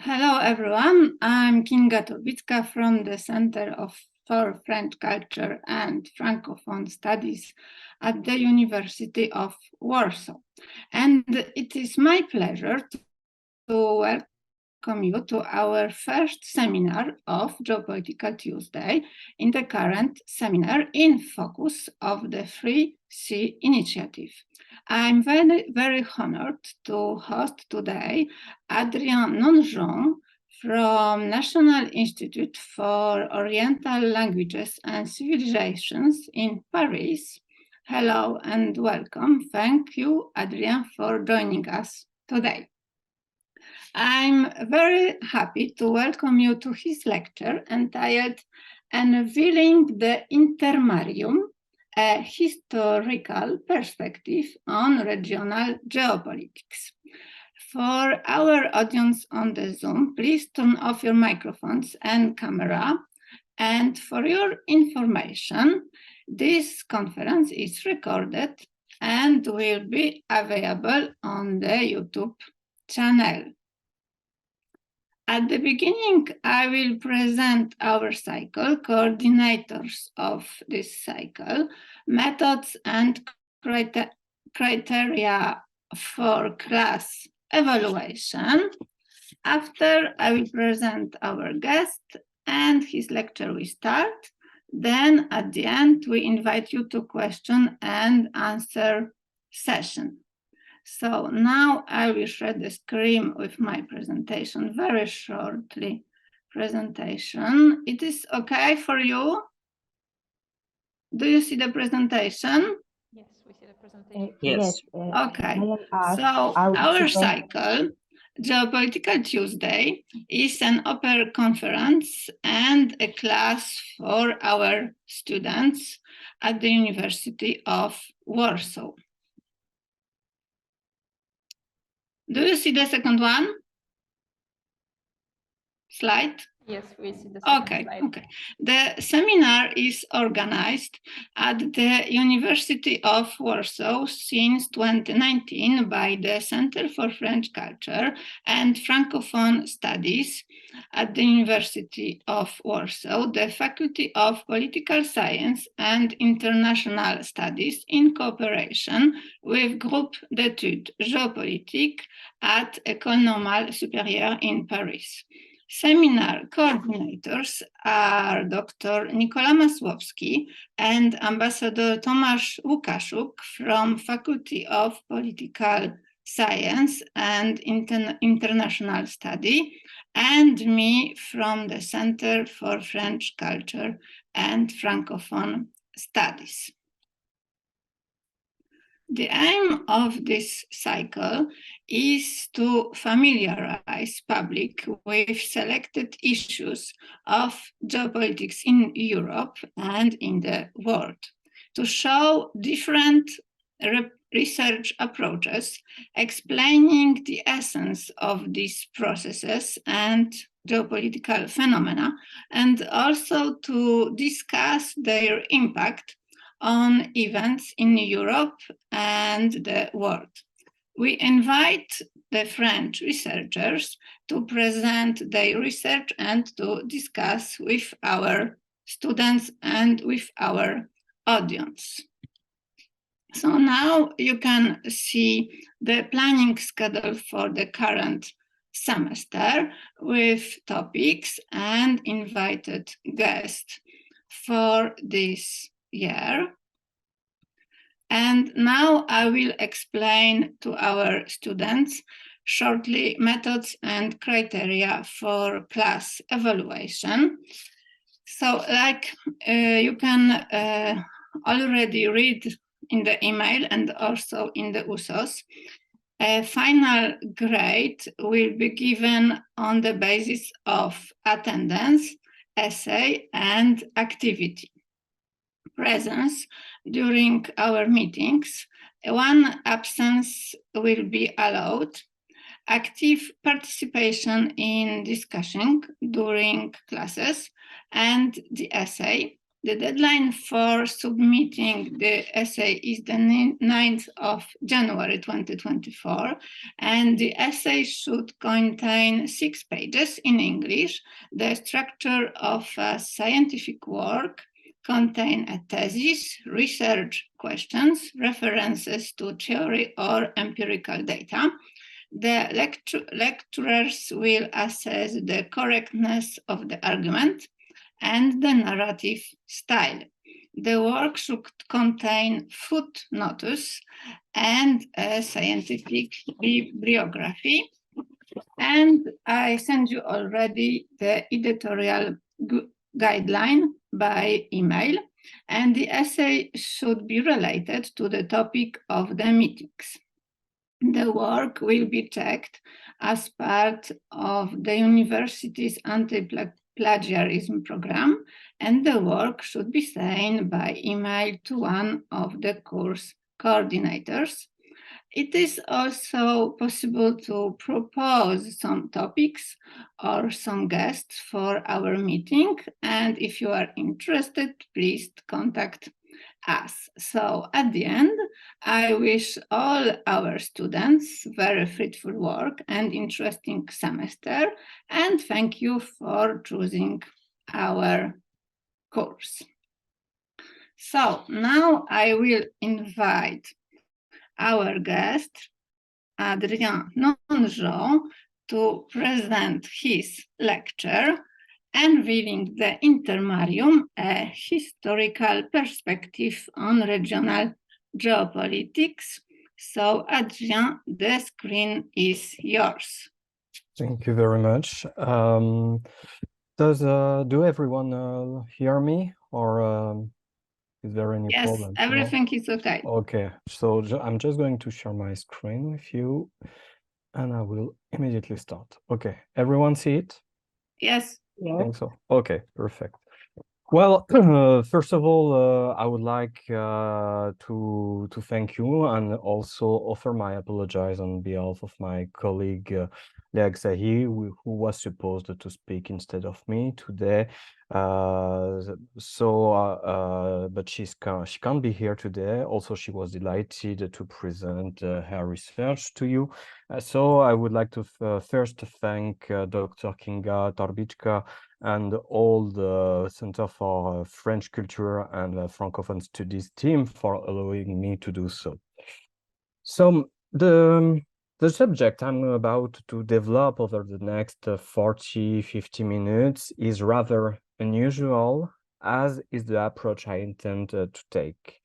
Hello, everyone. I'm Kinga Tobicka from the Center for French Culture and Francophone Studies at the University of Warsaw. And it is my pleasure to welcome you to our first seminar of Geopolitical Tuesday in the current seminar in focus of the Free Sea Initiative. I'm very honored to host today Adrien Nonjon from National Institute for Oriental Languages and Civilizations in Paris. Hello and welcome. Thank you, Adrien, for joining us today. I'm very happy to welcome you to his lecture entitled Unveiling the Intermarium, a historical perspective on regional geopolitics. For our audience on the Zoom, please turn off your microphones and camera. And for your information, this conference is recorded and will be available on the YouTube channel. At the beginning, I will present our cycle, coordinators of this cycle, methods and criteria for class evaluation. After, I will present our guest and his lecture will start. Then at the end, we invite you to question and answer session. So now I will share the screen with my presentation, very shortly presentation. It is okay for you? Do you see the presentation? Yes, we see the presentation. Yes. Okay, so our cycle, Geopolitical Tuesday, is an open conference and a class for our students at the University of Warsaw. Do you see the second one? Slide? Yes, we see the second slide. Okay. The seminar is organized at the University of Warsaw since 2019 by the Center for French Culture and Francophone Studies at the University of Warsaw, the Faculty of Political Science and International Studies in cooperation with Groupe d'études géopolitiques at École Normale Supérieure in Paris. Seminar coordinators are Dr. Nicola Masłowski and Ambassador Tomasz Łukaszuk from Faculty of Political Science and International Study, and me from the Center for French Culture and Francophone Studies. The aim of this cycle is to familiarize public with selected issues of geopolitics in Europe and in the world, to show different research approaches, explaining the essence of these processes and geopolitical phenomena, and also to discuss their impact on events in Europe and the world. We invite the French researchers to present their research and to discuss with our students and with our audience. So now you can see the planning schedule for the current semester with topics and invited guests for this year. And now I will explain to our students shortly methods and criteria for class evaluation. So like you can already read in the email and also in the USOS, a final grade will be given on the basis of attendance, essay, and activity. Presence during our meetings, one absence will be allowed, active participation in discussion during classes, and the essay The deadline for submitting the essay is the 9th of January 2024, and the essay should contain 6 pages in English. The structure of a scientific work contain a thesis, research questions, references to theory or empirical data. The lecturers will assess the correctness of the argument and the narrative style. The work should contain footnotes and a scientific bibliography. And I sent you already the editorial guideline by email, and the essay should be related to the topic of the meetings. The work will be checked as part of the university's anti-plagiarism program, and the work should be sent by email to one of the course coordinators. It is also possible to propose some topics or some guests for our meeting, and if you are interested, please contact us. So at the end, I wish all our students very fruitful work and interesting semester, and thank you for choosing our course. So now I will invite our guest, Adrien Nongeau, to present his lecture, Unveiling the Intermarium, a historical perspective on regional geopolitics. So, Adrien, the screen is yours. Thank you very much. Do everyone hear me, or is there any problem? Yes, everything is okay. Okay, so I'm just going to share my screen with you, and I will immediately start. Okay, everyone see it? Yes. I think so. Okay, perfect. Well, first of all, I would like to thank you and also offer my apologies on behalf of my colleague Leag Sahi, who was supposed to speak instead of me today. But she can't be here today. Also, she was delighted to present her research to you. So I would like to first thank Dr. Kinga Torbicka and all the Center for French Culture and Francophone Studies team for allowing me to do so. So the subject I'm about to develop over the next 40-50 minutes is rather unusual, as is the approach I intend to take.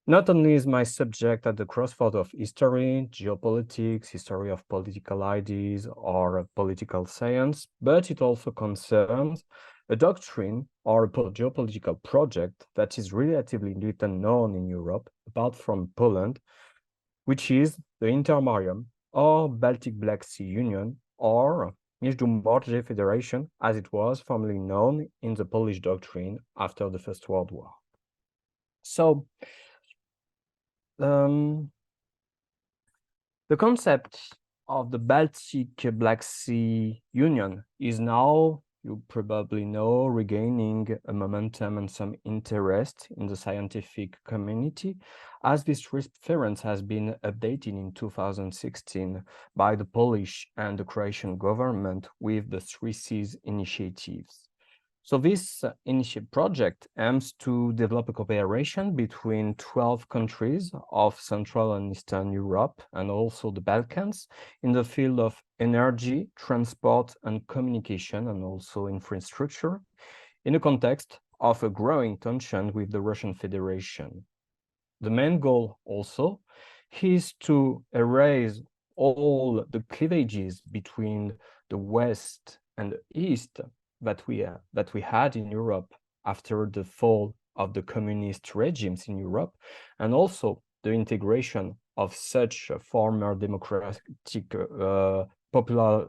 Not only is my subject at the crossroads of history, geopolitics, history of political ideas, or political science, but it also concerns a doctrine or a geopolitical project that is relatively little known in Europe, apart from Poland, which is the Intermarium, or Baltic Black Sea Union, or Międzymorze Federation, as it was formerly known in the Polish doctrine after the First World War. So, the concept of the Baltic Black Sea Union is now, you probably know, regaining a momentum and some interest in the scientific community, as this reference has been updated in 2016 by the Polish and the Croatian government with the 3 Seas initiatives. So this project aims to develop a cooperation between 12 countries of Central and Eastern Europe and also the Balkans in the field of energy, transport and communication, and also infrastructure, in a context of a growing tension with the Russian Federation. The main goal also is to erase all the cleavages between the West and the East that we had in Europe after the fall of the communist regimes in Europe, and also the integration of such a former democratic popular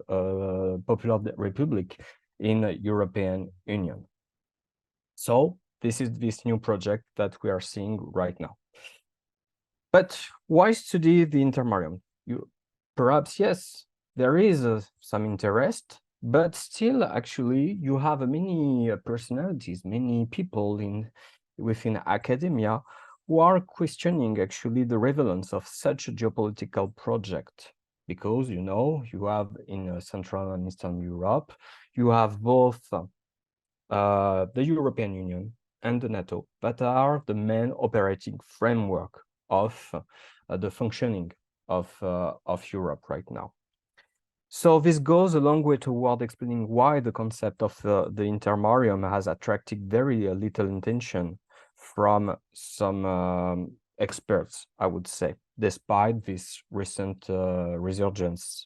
republic in the European Union. So this is this new project that we are seeing right now. But why study the Intermarium? Perhaps, yes, there is some interest But still, actually, you have many personalities, many people within academia who are questioning actually the relevance of such a geopolitical project. Because, you know, you have in Central and Eastern Europe, you have both the European Union and the NATO that are the main operating framework of the functioning of Europe right now. So this goes a long way toward explaining why the concept of the Intermarium has attracted very little attention from some experts, I would say, despite this recent resurgence.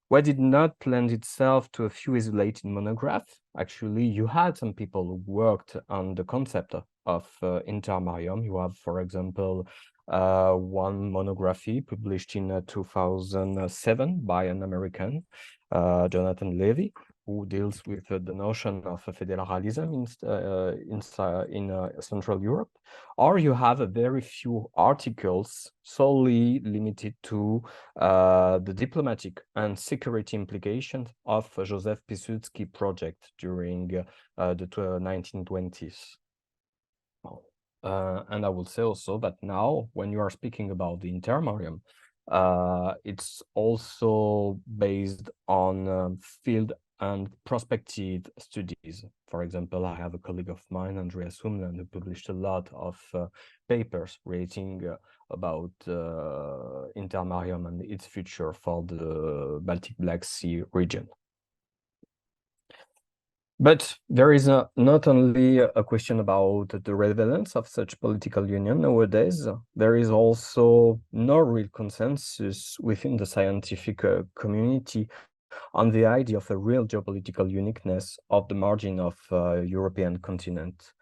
Why did not lend itself to a few isolated monographs? Actually, you had some people who worked on the concept of Intermarium. You have, for example, one monography published in 2007 by an American, Jonathan Levy, who deals with the notion of federalism in Central Europe. Or you have a very few articles solely limited to the diplomatic and security implications of Józef Pilsudski project during the 1920s. And I will say also that now, when you are speaking about the Intermarium, it's also based on field and prospective studies. For example, I have a colleague of mine, Andreas Humland, who published a lot of papers relating about Intermarium and its future for the Baltic Black Sea region. But there is not only a question about the relevance of such political union nowadays, there is also no real consensus within the scientific community on the idea of a real geopolitical uniqueness of the margin of European continent.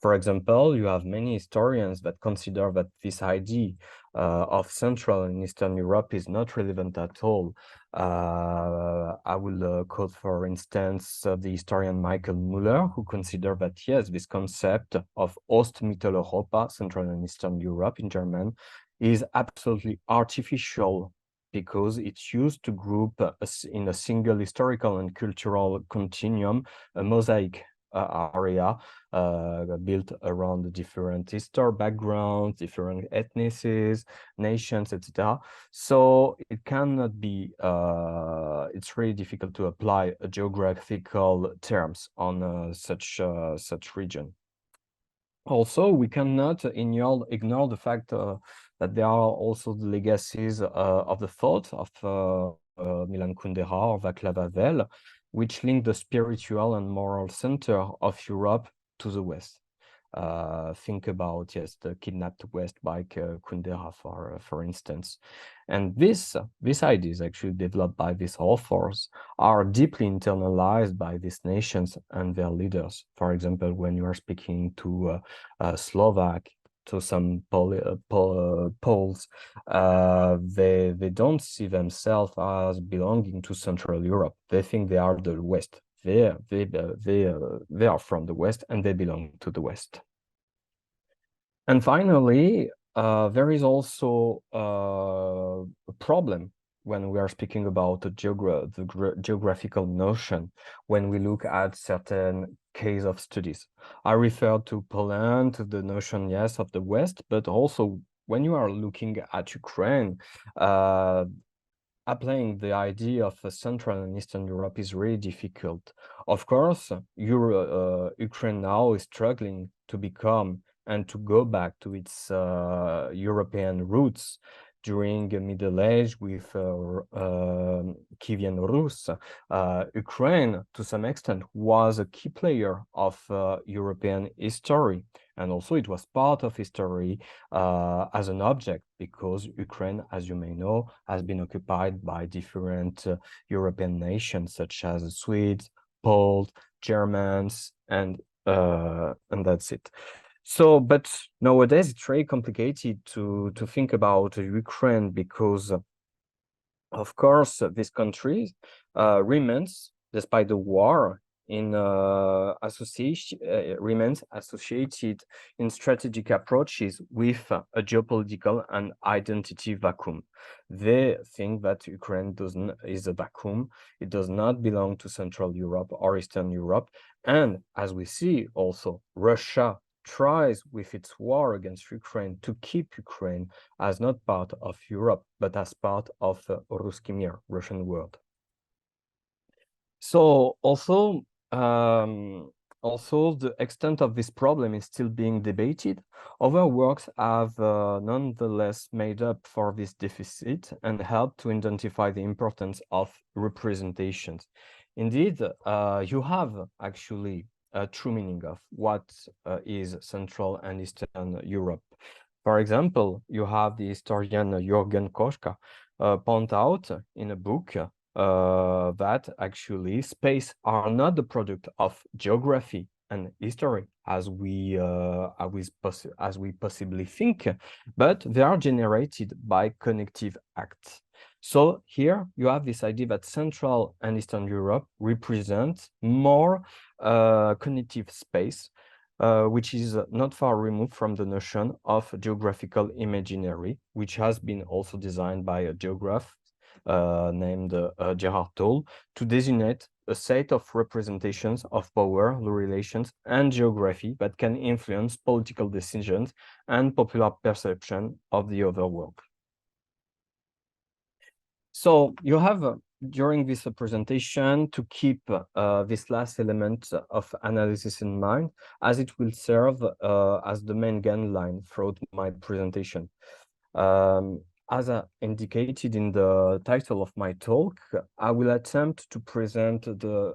For example, you have many historians that consider that this idea of Central and Eastern Europe is not relevant at all. I will quote, for instance, the historian Michael Müller, who considered that, yes, this concept of Ost-Mitteleuropa, Central and Eastern Europe in German, is absolutely artificial because it's used to group in a single historical and cultural continuum, a mosaic area built around the different historical backgrounds, different ethnicities, nations, etc. So it cannot be, it's really difficult to apply a geographical terms on such region. Also, we cannot ignore the fact that there are also the legacies of the thought of Milan Kundera or Václav Havel, which link the spiritual and moral center of Europe to the West. Think about, yes, the kidnapped West by Kundera, for instance. And this ideas actually developed by these authors are deeply internalized by these nations and their leaders. For example, when you are speaking to Slovak, to some Poles, they don't see themselves as belonging to Central Europe. They think they are the West. They are from the West and they belong to the West. And finally, there is also a problem when we are speaking about the geographical notion, when we look at certain case of studies. I refer to Poland, to the notion, yes, of the West, but also when you are looking at Ukraine, applying the idea of Central and Eastern Europe is really difficult. Of course, Ukraine now is struggling to become and to go back to its European roots during the Middle Age with Kievan Rus. Ukraine, to some extent, was a key player of European history. And also it was part of history as an object, because Ukraine, as you may know, has been occupied by different European nations, such as Swedes, Poles, Germans, and that's it. So, but nowadays it's very complicated to think about Ukraine because, of course, this country remains, despite the war remains associated in strategic approaches with a geopolitical and identity vacuum. They think that Ukraine is a vacuum. It does not belong to Central Europe or Eastern Europe. And as we see also, Russia tries with its war against Ukraine to keep Ukraine as not part of Europe, but as part of Ruski Mir, Russian world. So also the extent of this problem is still being debated. Other works have nonetheless made up for this deficit and helped to identify the importance of representations. Indeed, you have actually a true meaning of what is Central and Eastern Europe. For example, you have the historian Jürgen Koschka point out in a book that actually space are not the product of geography and history as we possibly think, but they are generated by connective acts. So here you have this idea that Central and Eastern Europe represent more cognitive space, which is not far removed from the notion of geographical imaginary, which has been also designed by a geographer named Gerhard Toll to designate a set of representations of power, relations, and geography that can influence political decisions and popular perception of the other world. So you have during this presentation to keep this last element of analysis in mind, as it will serve as the main guideline throughout my presentation. As indicated in the title of my talk, I will attempt to present the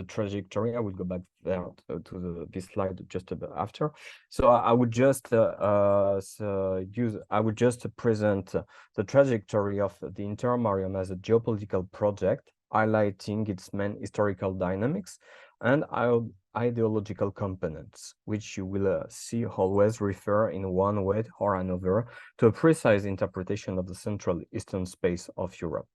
trajectory. I will go back there to this slide just a bit after. So I would just present the trajectory of the Intermarium as a geopolitical project, highlighting its main historical dynamics and ideological components, which you will see always refer in one way or another to a precise interpretation of the Central Eastern space of Europe.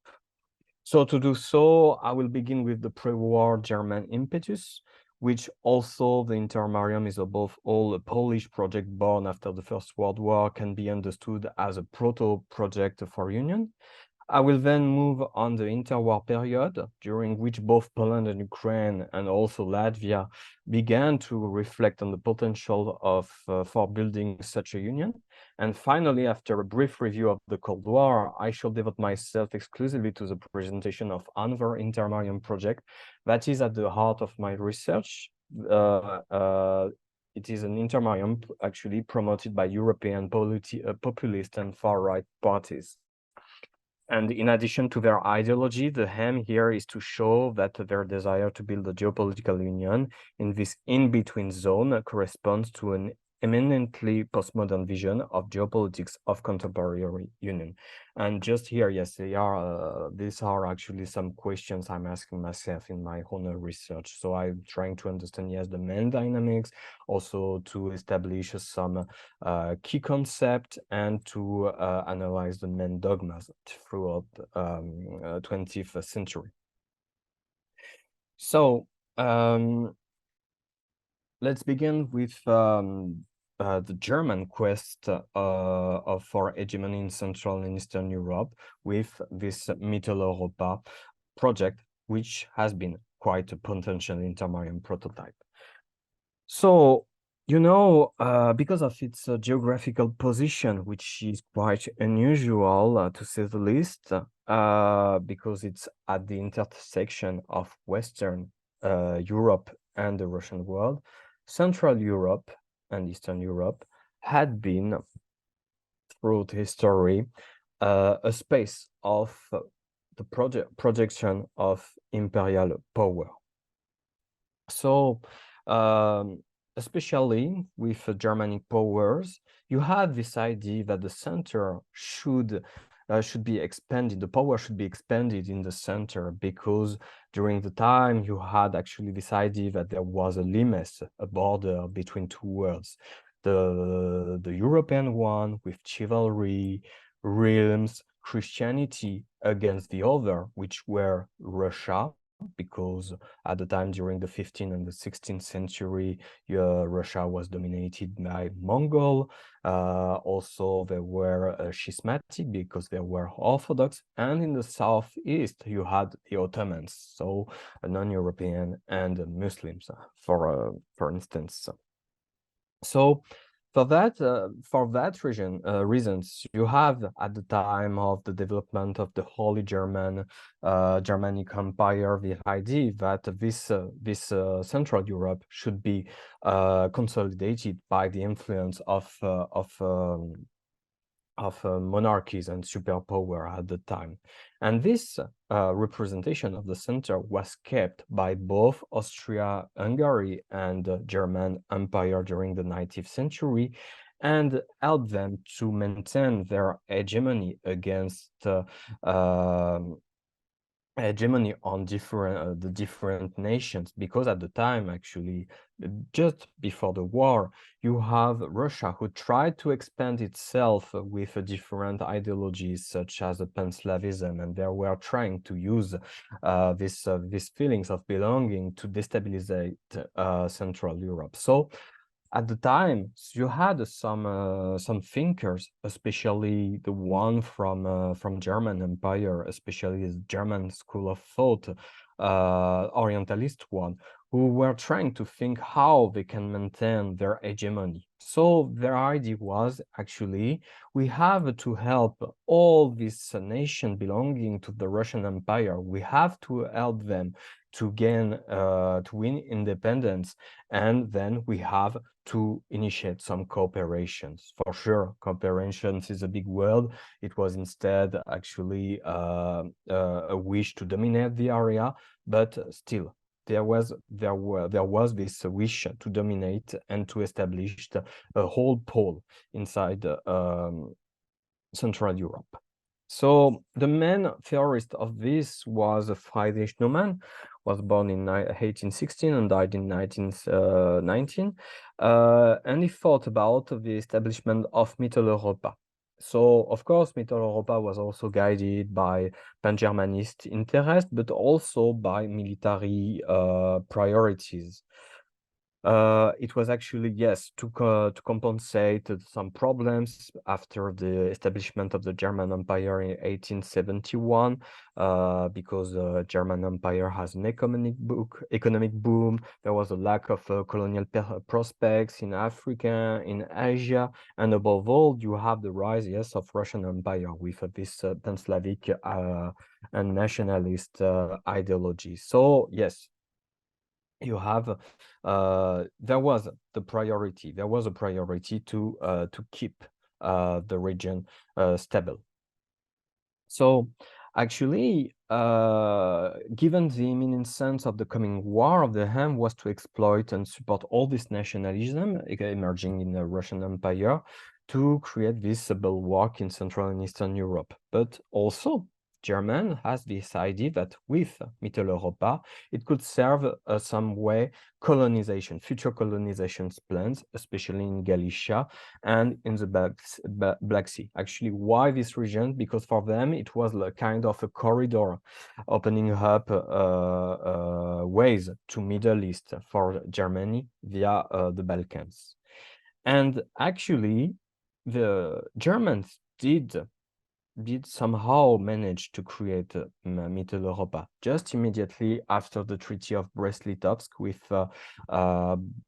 So to do so, I will begin with the pre-war German impetus, which also the Intermarium is above all a Polish project born after the First World War, can be understood as a proto-project for union. I will then move on the interwar period, during which both Poland and Ukraine and also Latvia began to reflect on the potential of for building such a union. And finally, after a brief review of the Cold War, I shall devote myself exclusively to the presentation of another Intermarium project that is at the heart of my research. It is an Intermarium actually promoted by European populist and far-right parties. And in addition to their ideology, the aim here is to show that their desire to build a geopolitical union in this in-between zone corresponds to an eminently postmodern vision of geopolitics of contemporary union. And just here, yes, these are actually some questions I'm asking myself in my own research. So I'm trying to understand, yes, the main dynamics, also to establish some key concept and to analyze the main dogmas throughout the 20th century. So let's begin with the German quest for hegemony in Central and Eastern Europe with this Mitteleuropa project, which has been quite a potential Intermarium prototype. So, you know, because of its geographical position, which is quite unusual to say the least, because it's at the intersection of Western Europe and the Russian world, Central Europe and Eastern Europe had been, throughout history, a space of the projection of imperial power. So, especially with Germanic powers, you had this idea that the center should be expanded, the power should be expanded in the center, because during the time you had actually this idea that there was a limes, a border between two worlds, the European one with chivalry, realms, Christianity against the other, which were Russia, because at the time during the 15th and the 16th century, Russia was dominated by Mongol. Also, they were schismatic because they were Orthodox, and in the southeast you had the Ottomans, so non-European and Muslims, for instance. So for that reasons, you have at the time of the development of the Holy Germanic Empire the idea that this Central Europe should be consolidated by the influence of monarchies and superpower at the time. And this representation of the center was kept by both Austria-Hungary and German Empire during the 19th century and helped them to maintain their hegemony against hegemony on the different nations, because at the time, actually, just before the war, you have Russia who tried to expand itself with different ideologies such as the pan-Slavism, and they were trying to use these feelings of belonging to destabilize Central Europe. So at the time, you had some thinkers, especially the one from German Empire, especially the German school of thought, Orientalist one, who were trying to think how they can maintain their hegemony. So their idea was actually we have to help all these nations belonging to the Russian Empire. We have to help them to gain to win independence, and then we have to initiate some cooperations. For sure, cooperations is a big word. It was instead actually a wish to dominate the area, but still there was this wish to dominate and to establish a whole pole inside Central Europe. So the main theorist of this was Friedrich Naumann, was born in 1816 and died in 1919, and he thought about the establishment of Mitteleuropa. So, of course, Mitteleuropa was also guided by pan-Germanist interest, but also by military priorities. It was actually, yes, to compensate some problems after the establishment of the German Empire in 1871, because the German Empire has an economic boom. There was a lack of colonial prospects in Africa, in Asia, and above all, you have the rise, yes, of Russian Empire with this pan-Slavic and nationalist ideology. So, yes, you have there was a priority to keep the region stable. So actually, given the imminent sense of the coming war, the aim was to exploit and support all this nationalism emerging in the Russian Empire to create this bulwark in Central and Eastern Europe. But also, German has this idea that with Mitteleuropa, it could serve some way future colonization plans, especially in Galicia and in the Black Sea. Actually, why this region? Because for them, it was a kind of a corridor opening up ways to Middle East for Germany via the Balkans. And actually, the Germans did somehow manage to create Mitteleuropa just immediately after the Treaty of Brest-Litovsk with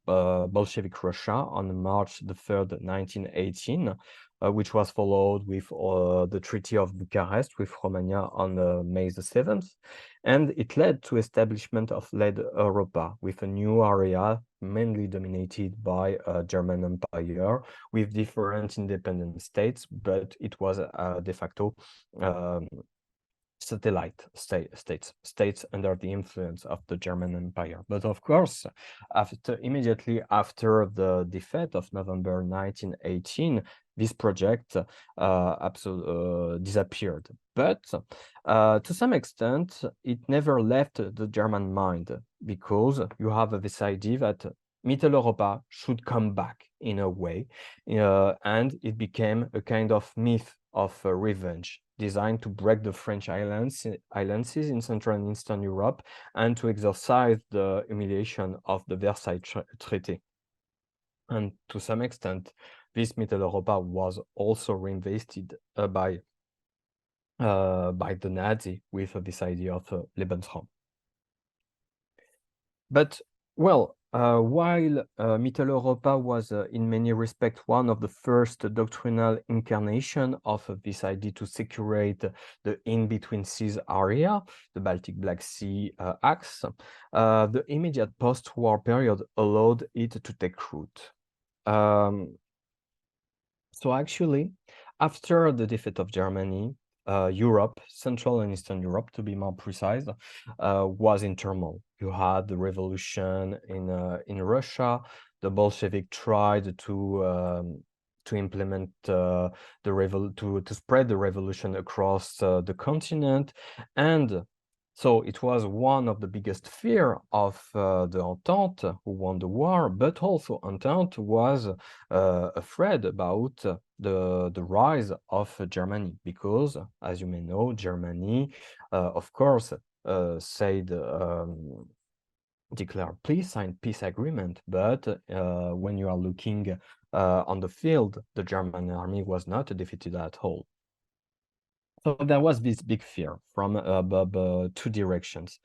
Bolshevik Russia on March the 3rd, 1918, which was followed with the Treaty of Bucharest with Romania on May the 7th. And it led to establishment of Led Europa with a new area mainly dominated by German Empire with different independent states, but it was de facto satellite states under the influence of the German Empire. But of course, immediately after the defeat of November 1918, this project absolutely disappeared. But to some extent, it never left the German mind, because you have this idea that Mitteleuropa should come back in a way, and it became a kind of myth of revenge. designed to break the French alliances in Central and Eastern Europe and to exercise the humiliation of the Versailles Treaty. And to some extent, this Mitteleuropa was also reinvested by the Nazi with this idea of Lebensraum. But, well, while Mitteleuropa was in many respects one of the first doctrinal incarnation of this idea to secure the in-between seas area, the Baltic Black Sea axis, the immediate post-war period allowed it to take root. So actually, after the defeat of Germany, Europe, Central and Eastern Europe, to be more precise, was in turmoil. You had the revolution in Russia. The Bolshevik tried to implement to spread the revolution across the continent, and so it was one of the biggest fear of the Entente, who won the war, but also Entente was afraid about the rise of Germany, because, as you may know, Germany, of course, declare peace, signed peace agreement, but when you are looking on the field, the German army was not defeated at all. So there was this big fear from two directions.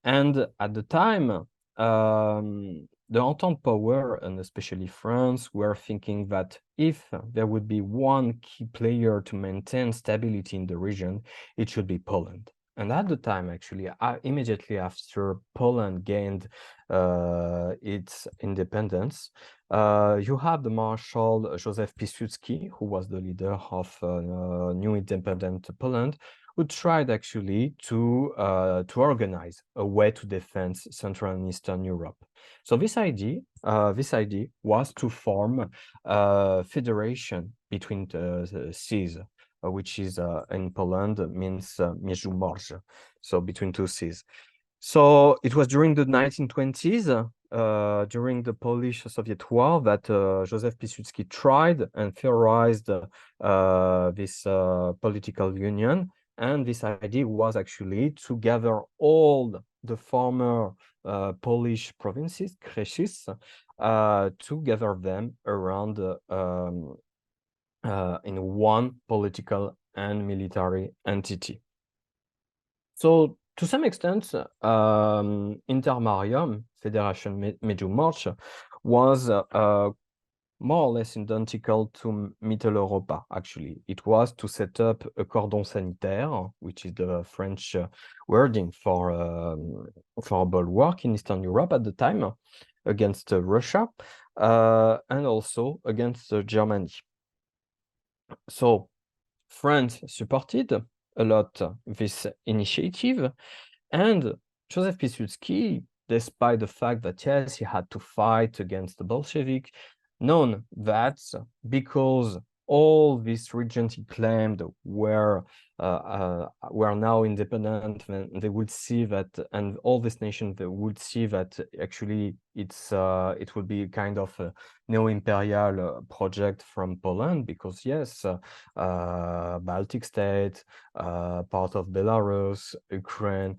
And at the time, the Entente power, and especially France, were thinking that if there would be one key player to maintain stability in the region, it should be Poland. And at the time, actually, immediately after Poland gained its independence, you have the Marshal Józef Pilsudski, who was the leader of new independent Poland, who tried actually to organize a way to defend Central and Eastern Europe. So this idea was to form a federation between the seas, which is in Poland means Międzymorze, so between two seas. So it was during the 1920s, during the Polish-Soviet War, that Józef Pilsudski tried and theorized this political union. And this idea was actually to gather all the former Polish provinces, Kreshes, to gather them around in one political and military entity. So to some extent, Intermarium, Federation Międzymorze, was more or less identical to Mitteleuropa, actually. It was to set up a cordon sanitaire, which is the French wording for a bulwark in Eastern Europe at the time, against Russia, and also against Germany. So France supported a lot this initiative, and Józef Pilsudski, despite the fact that, yes, he had to fight against the Bolshevik, known that because all these regions he claimed were now independent, and they would see that, and all these nations, they would see that actually it would be kind of a neo-imperial project from Poland, because yes, Baltic states, part of Belarus, Ukraine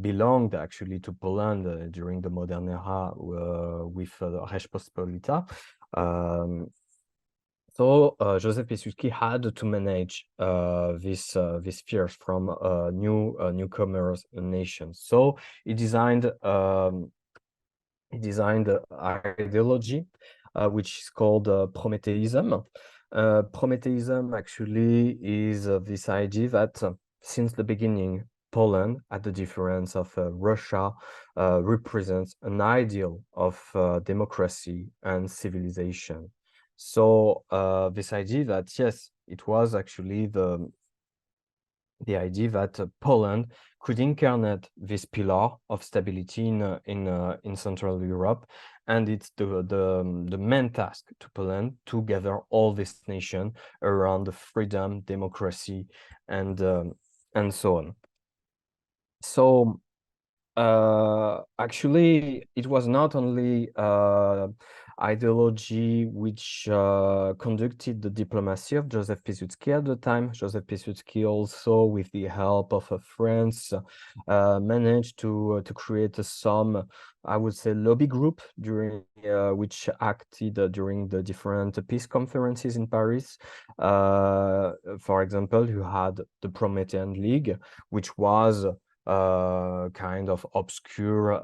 belonged actually to Poland during the modern era with Rzeczpospolita. So Józef Pilsudski had to manage these fears from newcomers nations. So he designed ideology, which is called Prometheism. Prometheism actually is this idea that since the beginning, Poland, at the difference of Russia, represents an ideal of democracy and civilization. So this idea that, yes, it was actually the idea that Poland could incarnate this pillar of stability in Central Europe, and it's the main task to Poland to gather all this nation around the freedom, democracy, and so on. So actually, it was not only ideology which conducted the diplomacy of Józef Pilsudski at the time. Józef Pilsudski also, with the help of friends, managed to create some, I would say, lobby group during which acted during the different peace conferences in Paris. For example, you had the Promethean League, which was kind of obscure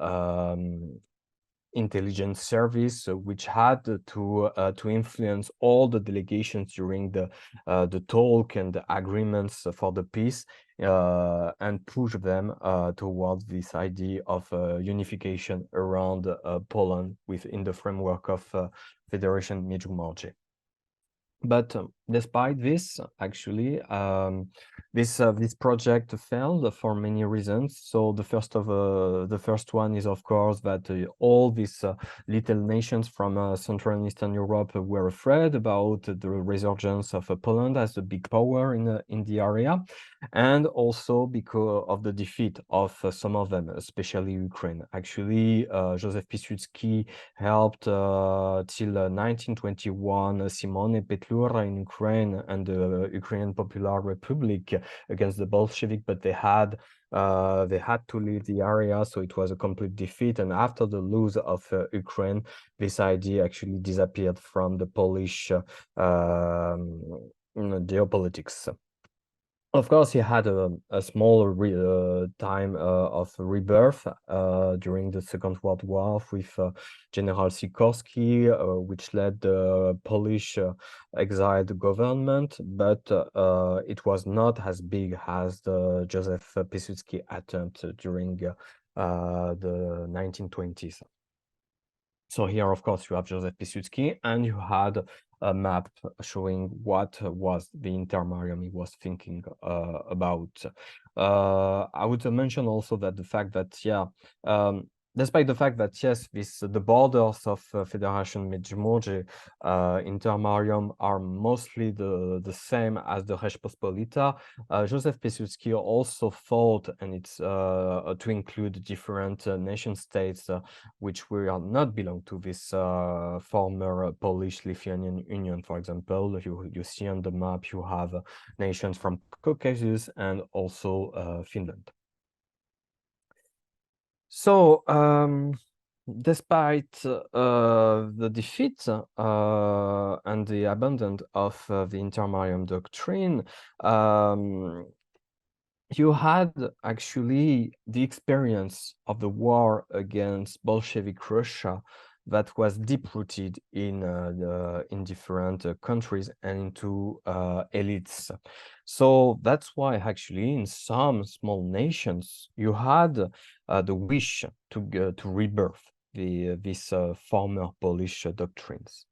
intelligence service, which had to influence all the delegations during the talk and the agreements for the peace, and push them towards this idea of unification around Poland within the framework of Federation Międzymorze. But despite this, actually, this project failed for many reasons. So the first one is, of course, that all these little nations from Central and Eastern Europe were afraid about the resurgence of Poland as a big power in the area, and also because of the defeat of some of them, especially Ukraine. Actually, Józef Pilsudski helped till 1921 Simone Petlura in Ukraine and the Ukrainian Popular Republic against the Bolshevik, but they had to leave the area, so it was a complete defeat. And after the lose of Ukraine, this idea actually disappeared from the Polish geopolitics. Of course, he had a small time of rebirth during the Second World War with General Sikorski, which led the Polish exiled government, but it was not as big as the Józef Pilsudski attempt during the 1920s. So here, of course, you have Józef Pilsudski, and you had a map showing what was the Intermarium he was thinking about. I would mention also that the fact that, despite the fact that, yes, the borders of Federation Międzymorze, Intermarium, are mostly the same as the Rzeczpospolita, Józef Pilsudski also thought, and it's to include different nation states which will not belong to this former Polish-Lithuanian Union. For example, you see on the map, you have nations from Caucasus and also Finland. So, despite the defeat and the abandon of the Intermarium doctrine, you had actually the experience of the war against Bolshevik Russia that was deep-rooted in different countries and into elites. So that's why actually in some small nations you had the wish to rebirth these former Polish doctrines.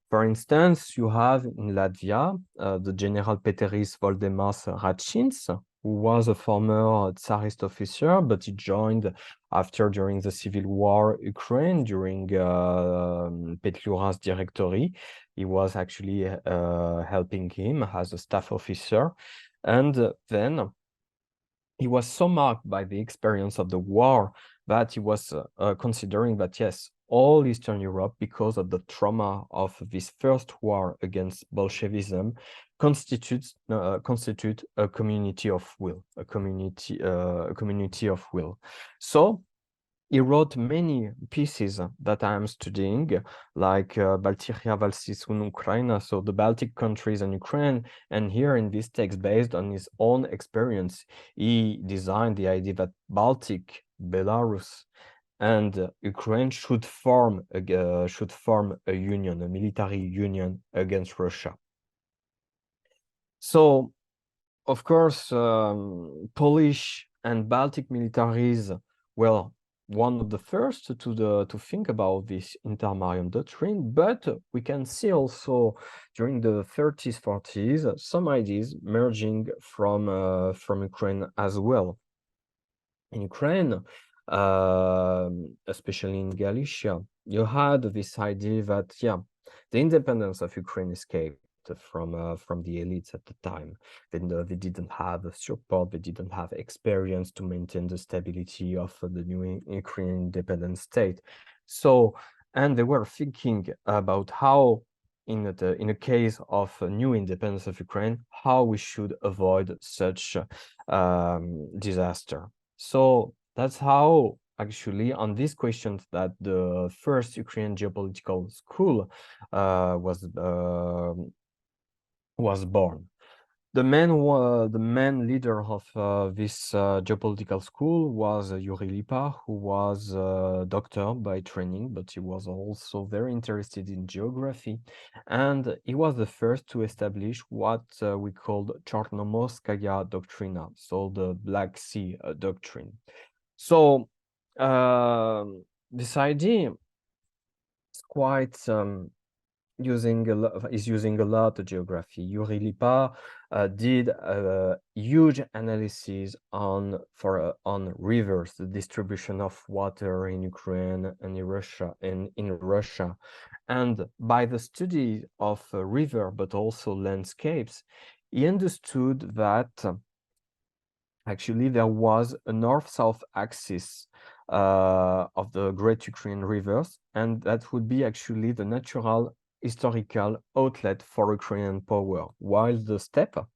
For instance, you have in Latvia the General Peteris Voldemars Racins, who was a former Tsarist officer, but he joined during the Civil War Ukraine, during Petlura's directory. He was actually helping him as a staff officer. And then he was so marked by the experience of the war that he was considering that, yes, all Eastern Europe, because of the trauma of this first war against Bolshevism, constitute a community of will, a community of will. So he wrote many pieces that I am studying, like Baltiria Valsis un Ukraina, so the Baltic countries and Ukraine. And here in this text, based on his own experience, he designed the idea that Baltic, Belarus, and Ukraine should form a union, a military union against Russia. So, of course, Polish and Baltic militaries, well, one of the first to think about this Intermarium doctrine, but we can see also during the 30s, 40s, some ideas merging from Ukraine as well. In Ukraine, especially in Galicia, you had this idea that, the independence of Ukraine escaped from the elites at the time. They didn't have support, they didn't have experience to maintain the stability of the new Ukrainian independent state. So, and they were thinking about how, in a case of a new independence of Ukraine, how we should avoid such disaster. So that's how, actually, on these questions, that the first Ukrainian geopolitical school was born. The main leader of this geopolitical school was Yuri Lipa, who was a doctor by training, but he was also very interested in geography, and he was the first to establish what we called Chornomorskaya Doctrina, so the Black Sea doctrine. So this idea is quite using a lot of geography. Yuri Lipa did a huge analysis on rivers, the distribution of water in Ukraine and in Russia, and by the study of river but also landscapes, he understood that actually there was a north-south axis of the great Ukrainian rivers, and that would be actually the natural historical outlet for Ukrainian power, while the steppe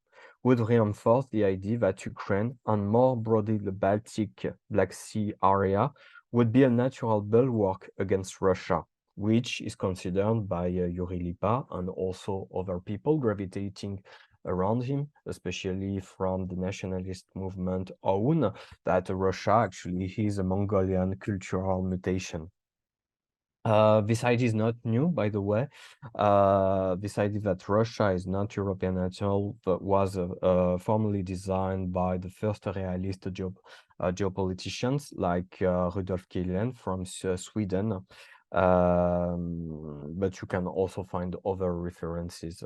would reinforce the idea that Ukraine, and more broadly the Baltic Black Sea area, would be a natural bulwark against Russia, which is considered by Yuri Lipa and also other people gravitating around him, especially from the nationalist movement OUN, that Russia actually is a Mongolian cultural mutation. This idea is not new, by the way. This idea that Russia is not European at all, but was formally designed by the first realist geopoliticians like Rudolf Kilian from Sweden. But you can also find other references.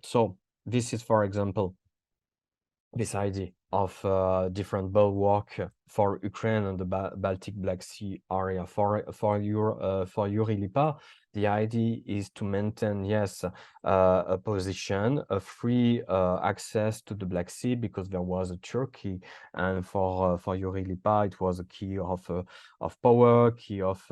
So this is, for example, this idea of different bulwark for Ukraine and the Baltic Black Sea area. For Yuri Lipa, the idea is to maintain, yes, a position, a free access to the Black Sea, because there was a Turkey, and for Yuri Lipa, it was a key of power, key of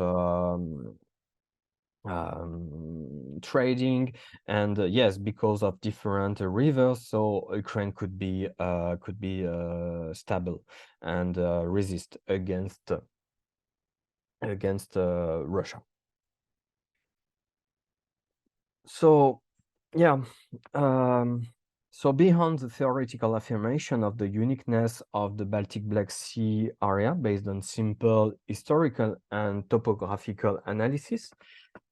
trading, and yes, because of different rivers, so Ukraine could be stable and resist against Russia. So yeah, so beyond the theoretical affirmation of the uniqueness of the Baltic Black Sea area based on simple historical and topographical analysis,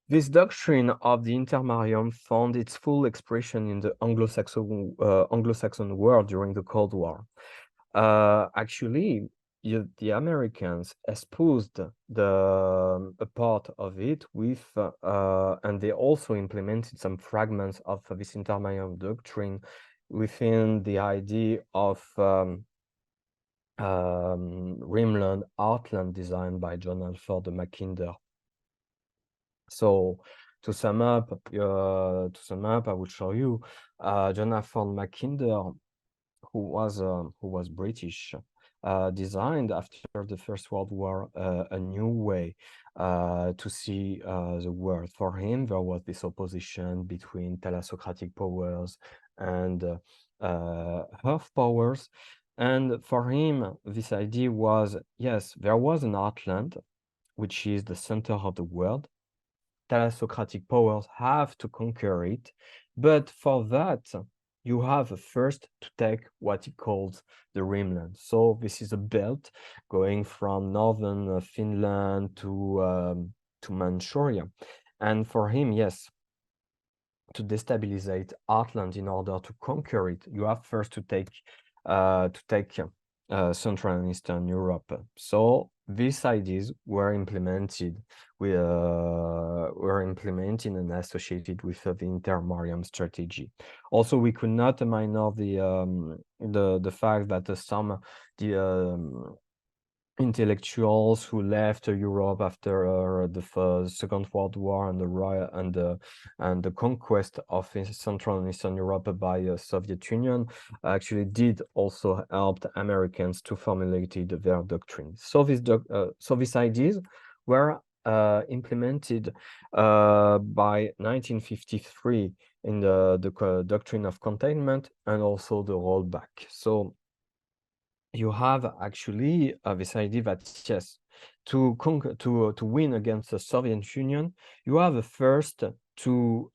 this doctrine of the Intermarium found its full expression in the Anglo-Saxon world during the Cold War. Actually, the Americans espoused a part of it with, and they also implemented some fragments of this Intermarium doctrine within the idea of Rimland Outland designed by John Alford Mackinder. So to sum up, I will show you John Alford Mackinder, who was British, designed after the First World War a new way to see the world. For him, there was this opposition between thalassocratic powers and earth powers. And for him, this idea was, yes, there was an outland, which is the center of the world. Thalassocratic powers have to conquer it, but for that, you have first to take what he calls the rimland. So this is a belt going from northern Finland to Manchuria. And for him, yes, to destabilize Outland in order to conquer it, you have first to take Central and Eastern Europe. So these ideas were implemented and associated with the Intermarium strategy. Also, we could not minor the fact that some intellectuals who left Europe after the Second World War and the conquest of Central and Eastern Europe by the Soviet Union actually did also help the Americans to formulate their doctrine. So these ideas were implemented by 1953 in the doctrine of containment and also the rollback. So you have actually this idea that yes, to win against the Soviet Union, you have first to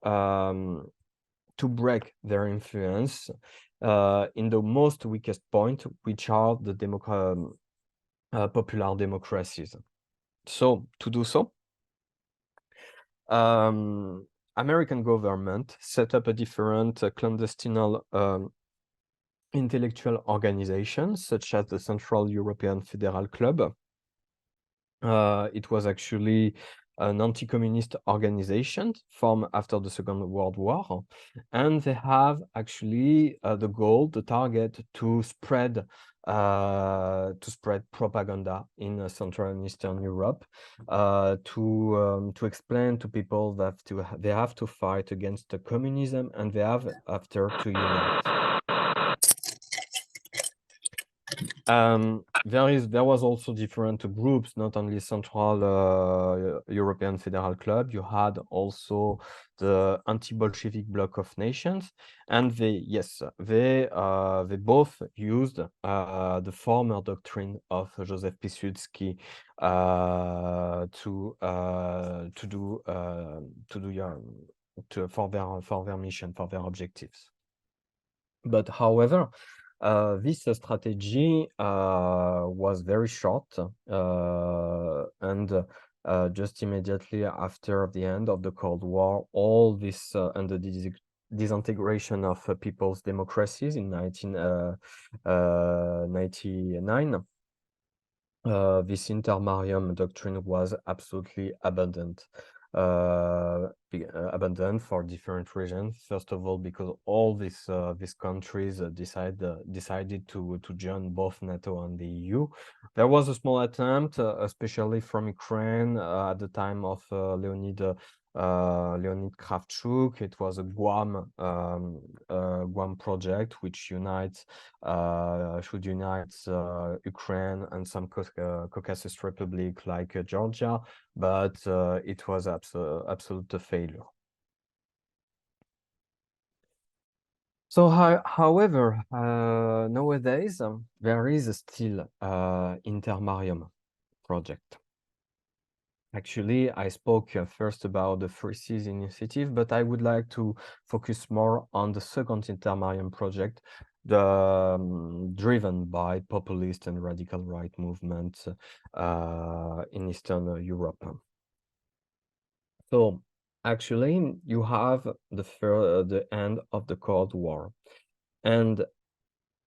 break their influence in the most weakest point, which are the popular democracies. So to do so, American government set up a different clandestine intellectual organizations, such as the Central European Federal Club. It was actually an anti-communist organization formed after the Second World War, and they have actually the goal, the target, to spread propaganda in Central and Eastern Europe, to explain to people that they have to fight against the communism and they have after to unite. There was also different groups, not only Central European Federal Club. You had also the anti-Bolshevik bloc of nations, and they both used the former doctrine of Józef Pilsudski for their mission, for their objectives. But however, this strategy was very short, and just immediately after the end of the Cold War, all this and the disintegration of people's democracies in 1999, this Intermarium doctrine was absolutely abandoned. Abandoned for different reasons. First of all, because all these countries decided to join both NATO and the EU. There was a small attempt, especially from Ukraine, at the time of Leonid Kravchuk. It was a Guam project which should unite Ukraine and some Caucasus Republic like Georgia, but it was absolute failure. So, however, nowadays there is still Intermarium project. Actually, I spoke first about the Free Seas initiative, but I would like to focus more on the second Intermarium project, driven by populist and radical right movements in Eastern Europe. So actually, you have the end of the Cold War, and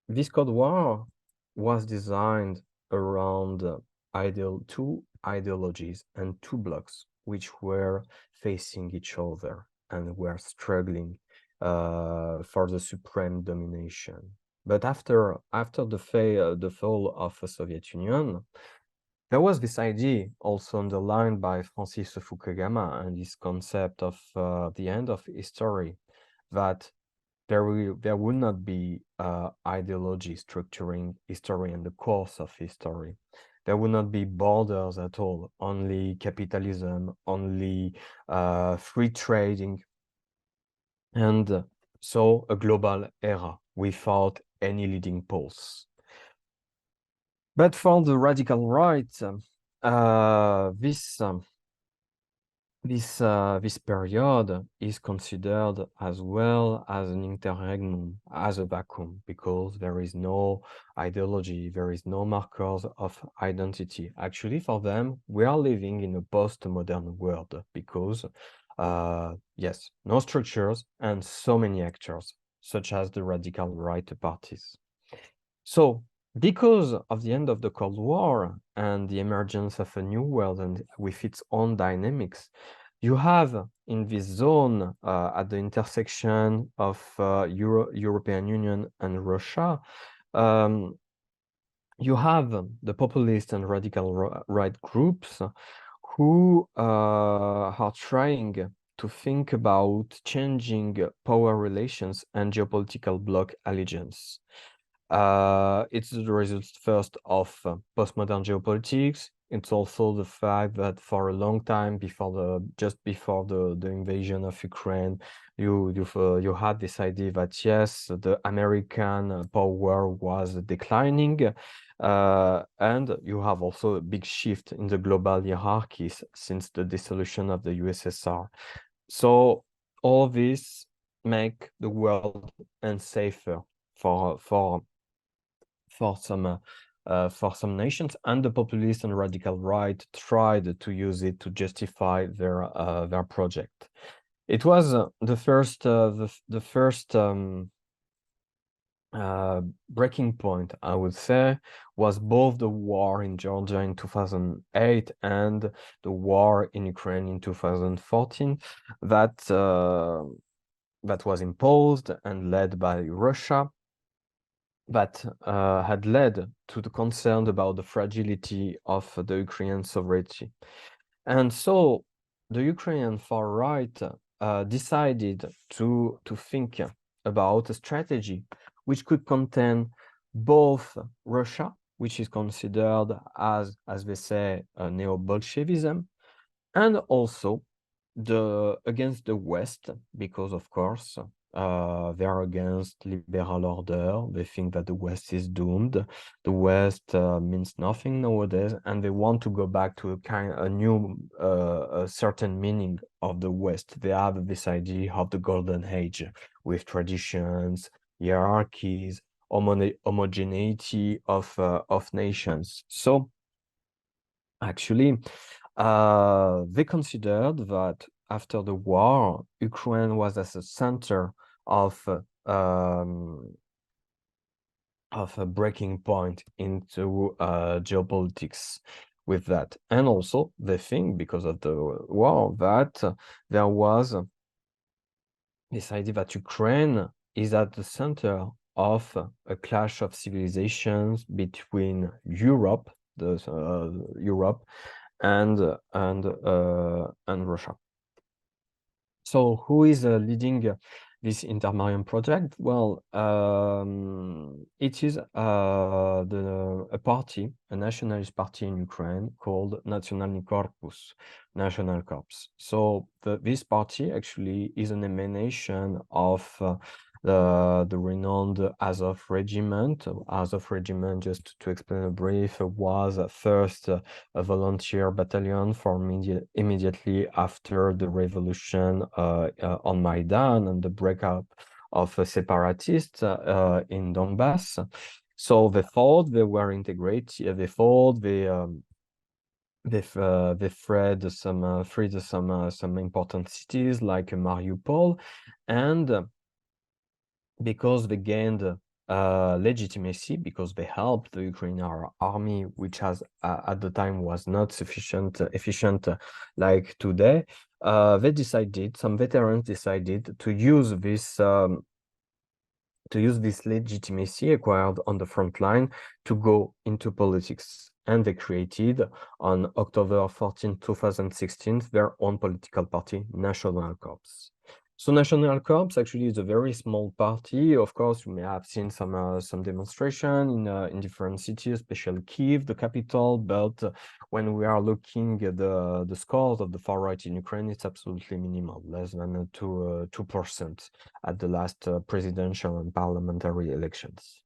this Cold War was designed around two ideologies and two blocks which were facing each other and were struggling for the supreme domination. But after the fall of the Soviet Union, there was this idea also underlined by Francis Fukuyama and this concept of the end of history, that there would not be ideology structuring history and the course of history. There would not be borders at all, only capitalism, only free trading, and so a global era without any leading pulse. But for the radical right, this period is considered as well as an interregnum, as a vacuum, because there is no ideology, there is no markers of identity. Actually, for them, we are living in a post-modern world because, yes, no structures and so many actors, such as the radical right parties. So, because of the end of the Cold War and the emergence of a new world and with its own dynamics, you have in this zone at the intersection of European Union and Russia, you have the populist and radical right groups who are trying to think about changing power relations and geopolitical bloc allegiance. It's the result first of postmodern geopolitics. It's also the fact that for a long time just before the invasion of Ukraine, you had this idea that yes, the American power was declining, and you have also a big shift in the global hierarchies since the dissolution of the USSR. So all this make the world unsafer for some nations, and the populist and radical right tried to use it to justify their project. It was the first breaking point, I would say, was both the war in Georgia in 2008 and the war in Ukraine in 2014 that was imposed and led by Russia, that had led to the concern about the fragility of the Ukrainian sovereignty. And so the Ukrainian far right decided to think about a strategy which could contain both Russia, which is considered as they say, neo-Bolshevism, and also against the West, because of course they are against liberal order. They think that the West is doomed. The West means nothing nowadays, and they want to go back to a new a certain meaning of the West. They have this idea of the golden age with traditions, hierarchies, homogeneity of nations. So actually, they considered that after the war, Ukraine was as a center of a breaking point into geopolitics with that. And also they think, because of the war, that there was this idea that Ukraine is at the center of a clash of civilizations between Europe and Russia. So who is leading this Intermarium project? Well, it is a party, a nationalist party in Ukraine called National Corps. So this party actually is an emanation of the renowned Azov regiment. Azov regiment, just to explain a brief, was first a volunteer battalion formed immediately after the revolution on Maidan and the breakup of separatists in Donbass. So they fought, they were integrated, they fought, they freed some important cities like Mariupol, and because they gained legitimacy, because they helped the Ukrainian army, which at the time was not efficient like today, some veterans decided to use this legitimacy acquired on the front line to go into politics. And they created, on October 14, 2016, their own political party, National Corps. So National Corps actually is a very small party. Of course, you may have seen some demonstration in different cities, especially Kyiv, the capital. But when we are looking at the scores of the far right in Ukraine, it's absolutely minimal, less than 2% at the last presidential and parliamentary elections.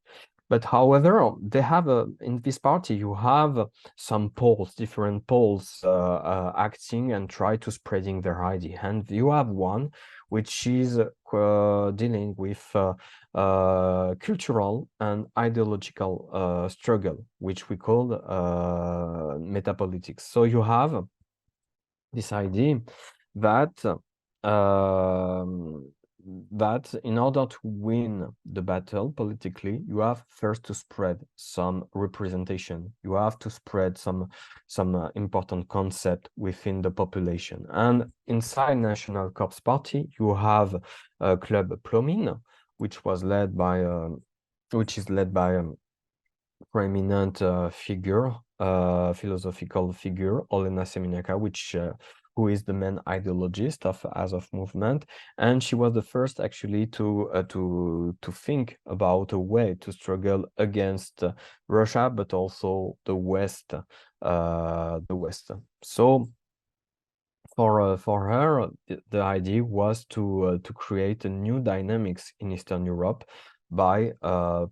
But however, they have in this party, you have some polls, different polls acting and try to spreading their idea. And you have one which is dealing with cultural and ideological struggle, which we call metapolitics. So you have this idea that that in order to win the battle politically, you have first to spread some representation. You have to spread some important concept within the population. And inside National Corps Party, you have Club Plomin, which is led by a prominent figure philosophical figure, Olena Semeniaka, who is the main ideologist of Azov movement, and she was the first actually to think about a way to struggle against Russia, but also the West. So for her, the idea was to create a new dynamics in Eastern Europe by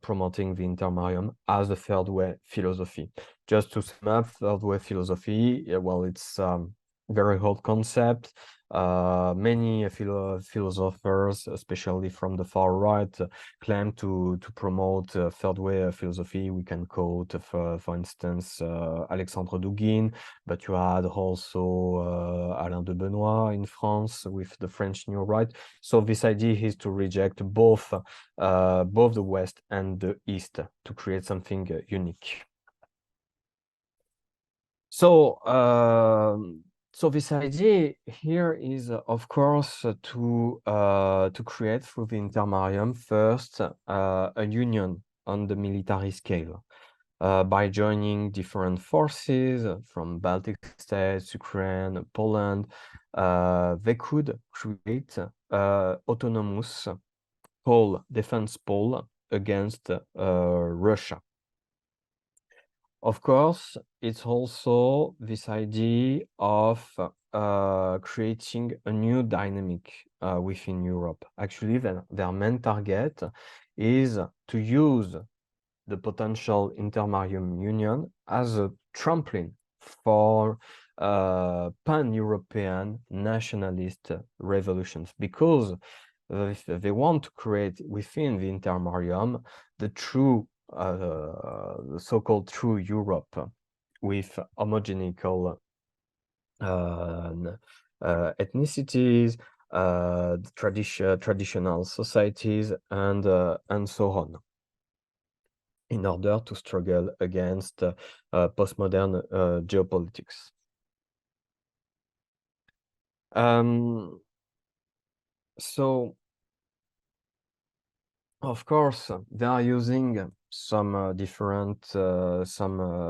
promoting the Intermarium as a third way philosophy. Just to sum up, third way philosophy, well, it's very old concept. Many philosophers, especially from the far right, claim to promote third way philosophy. We can quote, for instance, Alexandre Douguin, but you had also Alain de Benoit in France with the French New Right. So this idea is to reject both the West and the East to create something unique. So this idea here is, of course, to create through the Intermarium first a union on the military scale by joining different forces from Baltic states, Ukraine, Poland. They could create autonomous defense pole against Russia. Of course, it's also this idea of creating a new dynamic within Europe. Actually, their main target is to use the potential Intermarium Union as a trampoline for pan-European nationalist revolutions, because they want to create within the Intermarium the true the so-called true Europe with homogenical ethnicities, traditional societies, and so on, in order to struggle against postmodern geopolitics. So, of course, they are using some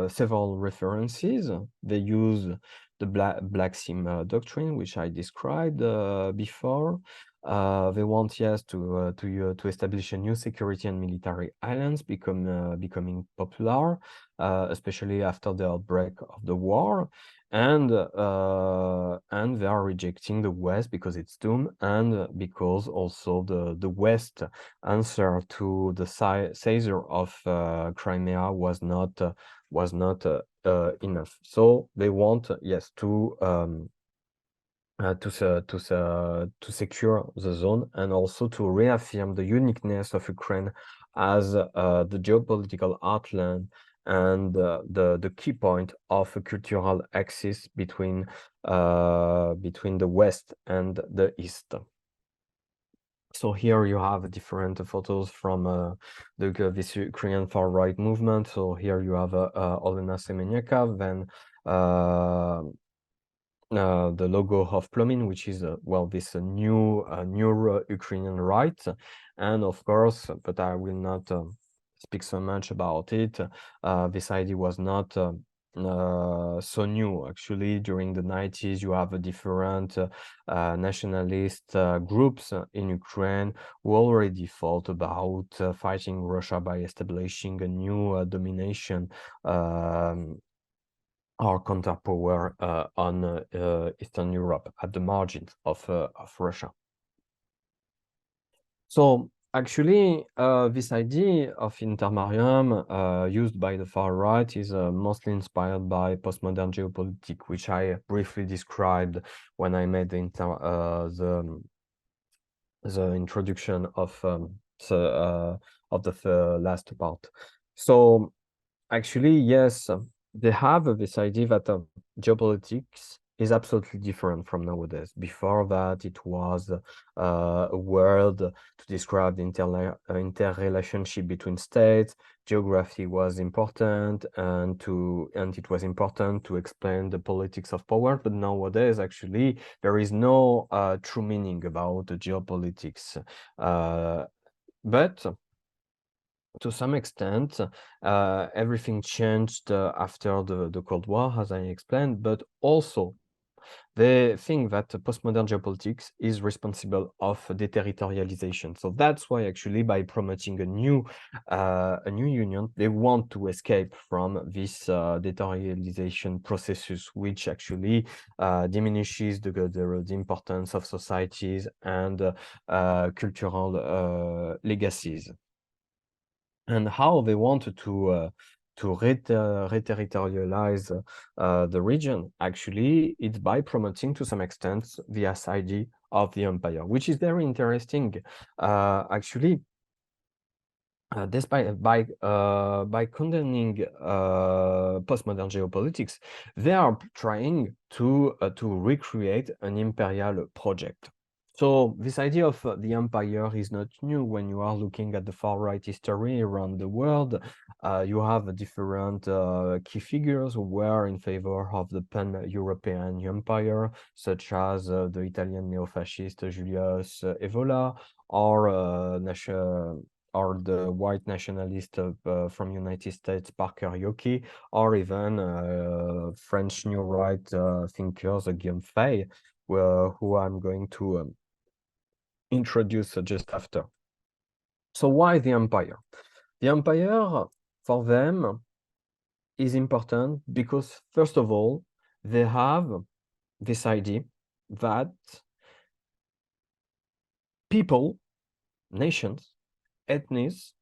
several references. They use the Black Sea doctrine, which I described before. They want, yes, to establish a new security and military alliance becoming popular, especially after the outbreak of the war. And they are rejecting the West because it's doomed, and because also the West answer to the seizure of Crimea was not enough. So they want, yes, to secure the zone, and also to reaffirm the uniqueness of Ukraine as the geopolitical heartland and the key point of a cultural axis between the West and the East. So here you have different photos from this Ukrainian far-right movement. So here you have Olena Semeniaka, then the logo of Plomin, which is well, this new Ukrainian right, and of course, but I will not speak so much about it. This idea was not so new. Actually, during the 90s, you have a different nationalist groups in Ukraine who already thought about fighting Russia by establishing a new domination or counterpower on Eastern Europe at the margins of Russia. So actually, this idea of Intermarium used by the far right is mostly inspired by postmodern geopolitics, which I briefly described when I made the introduction of the last part. So actually, yes, they have this idea that geopolitics is absolutely different from nowadays. Before that, it was a word to describe the interrelationship between states. Geography was important, and it was important to explain the politics of power. But nowadays, actually, there is no true meaning about the geopolitics. But to some extent, everything changed after the Cold War, as I explained, but also they think that postmodern geopolitics is responsible of deterritorialization. So that's why actually by promoting a new union, they want to escape from this deterritorialization processes, which actually diminishes the importance of societies and cultural legacies. And how they wanted to reterritorialize the region, actually, it's by promoting to some extent the idea of the empire, which is very interesting. Actually, despite by condemning postmodern geopolitics, they are trying to recreate an imperial project. So this idea of the empire is not new. When you are looking at the far-right history around the world, you have different key figures who were in favor of the pan-European empire, such as the Italian neo-fascist Julius Evola, or the white nationalist from United States, Parker Yockey, or even French new right thinkers, Guillaume Fay, who I'm going to introduce just after. So why the empire? The empire, for them, is important because, first of all, they have this idea that people, nations, ethnies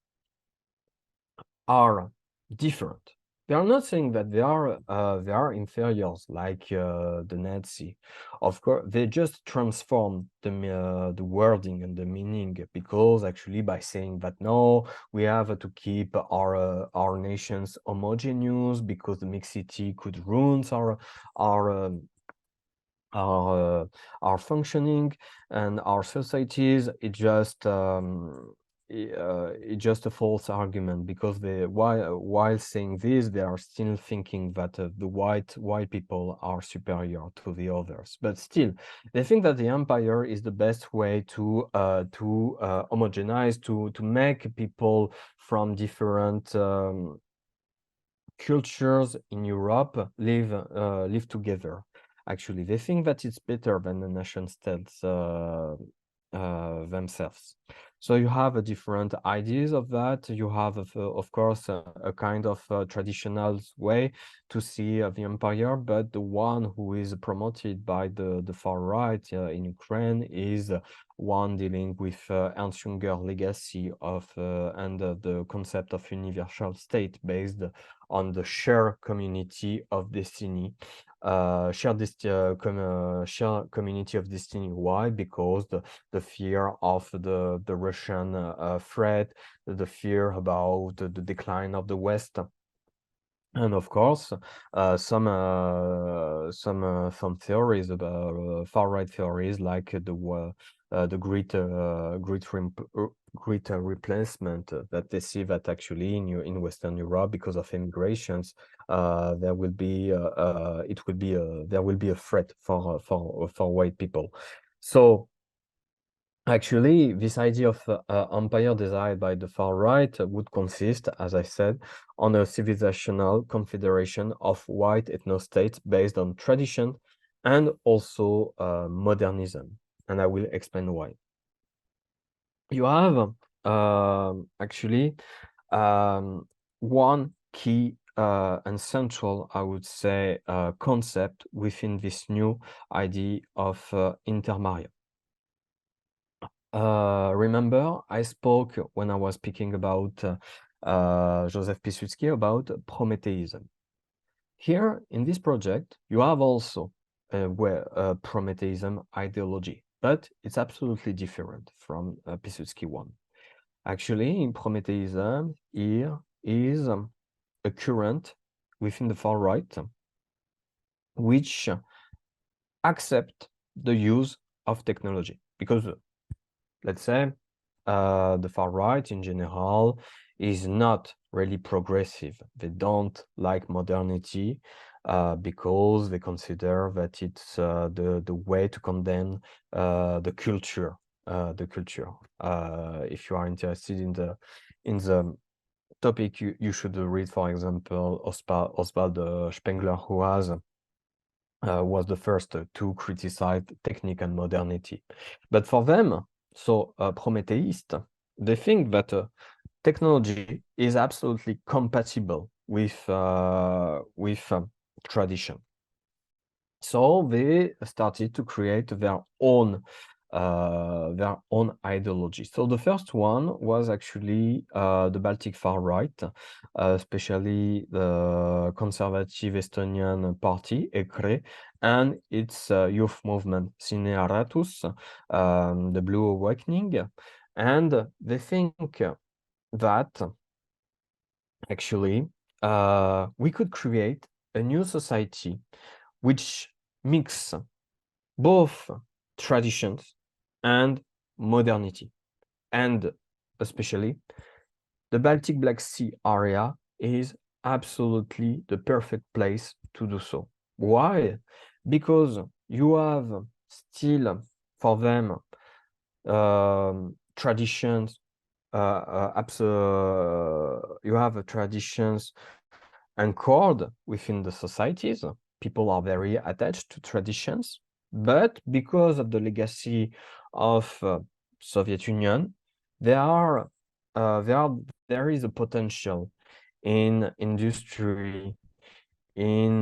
are different. They are not saying that they are inferiors like the Nazi. Of course, they just transform the wording and the meaning, because actually by saying that no, we have to keep our nations homogeneous because the mixity could ruin our functioning and our societies. It's just a false argument, because while saying this, they are still thinking that the white people are superior to the others. But still, they think that the empire is the best way to homogenize, to make people from different cultures in Europe live together. Actually, they think that it's better than the nation states themselves. So you have different ideas of that. You have, of course, a kind of traditional way to see the empire, but the one who is promoted by the far right in Ukraine is one dealing with Ernst Junger legacy of and the concept of universal state based on the shared community of destiny. Shared community of destiny. Why? Because the fear of the Russian threat, the fear about the decline of the West, and of course some theories about far-right theories like the great replacement, that they see that actually in Western Europe, because of immigrations, there will be a threat for white people. So actually, this idea of empire desired by the far right would consist, as I said, on a civilizational confederation of white ethno-states based on tradition and also modernism. And I will explain why. You have actually one key and central, I would say, concept within this new idea of Intermarium. Remember, I spoke when I was speaking about Józef Pilsudski about Prometheism. Here in this project, you have also Prometheism ideology, but it's absolutely different from Pilsudski one. Actually, in Prometheism, here is a current within the far right which accept the use of technology, because let's say the far right in general is not really progressive. They don't like modernity because they consider that it's the way to condemn the culture. If you are interested in the topic you should read, for example, Oswald Spengler, who was the first to criticize technique and modernity. But for them, so Prometheists, they think that technology is absolutely compatible with tradition. So they started to create their own ideology. So the first one was actually the Baltic far right, especially the conservative Estonian party, EKRE, and its youth movement, Sine Aratus, the Blue Awakening. And they think that actually we could create a new society which mix both traditions and modernity. And especially the Baltic Black Sea area is absolutely the perfect place to do so. Why? Because you have still for them traditions, you have traditions anchored within the societies. People are very attached to traditions, but because of the legacy of Soviet Union, there is a potential in industry, in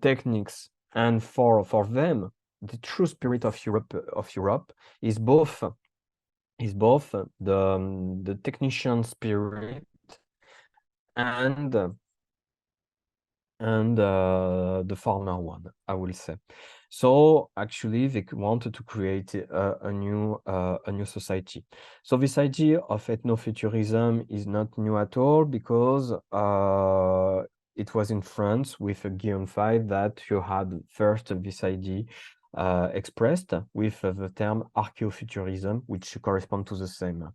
techniques, and for them, the true spirit of Europe is both the technician spirit and the farmer one, I will say. So actually, they wanted to create a new society. So this idea of ethnofuturism is not new at all, because it was in France with Guillaume Faye that you had first this idea expressed with the term archaeofuturism, which correspond to the same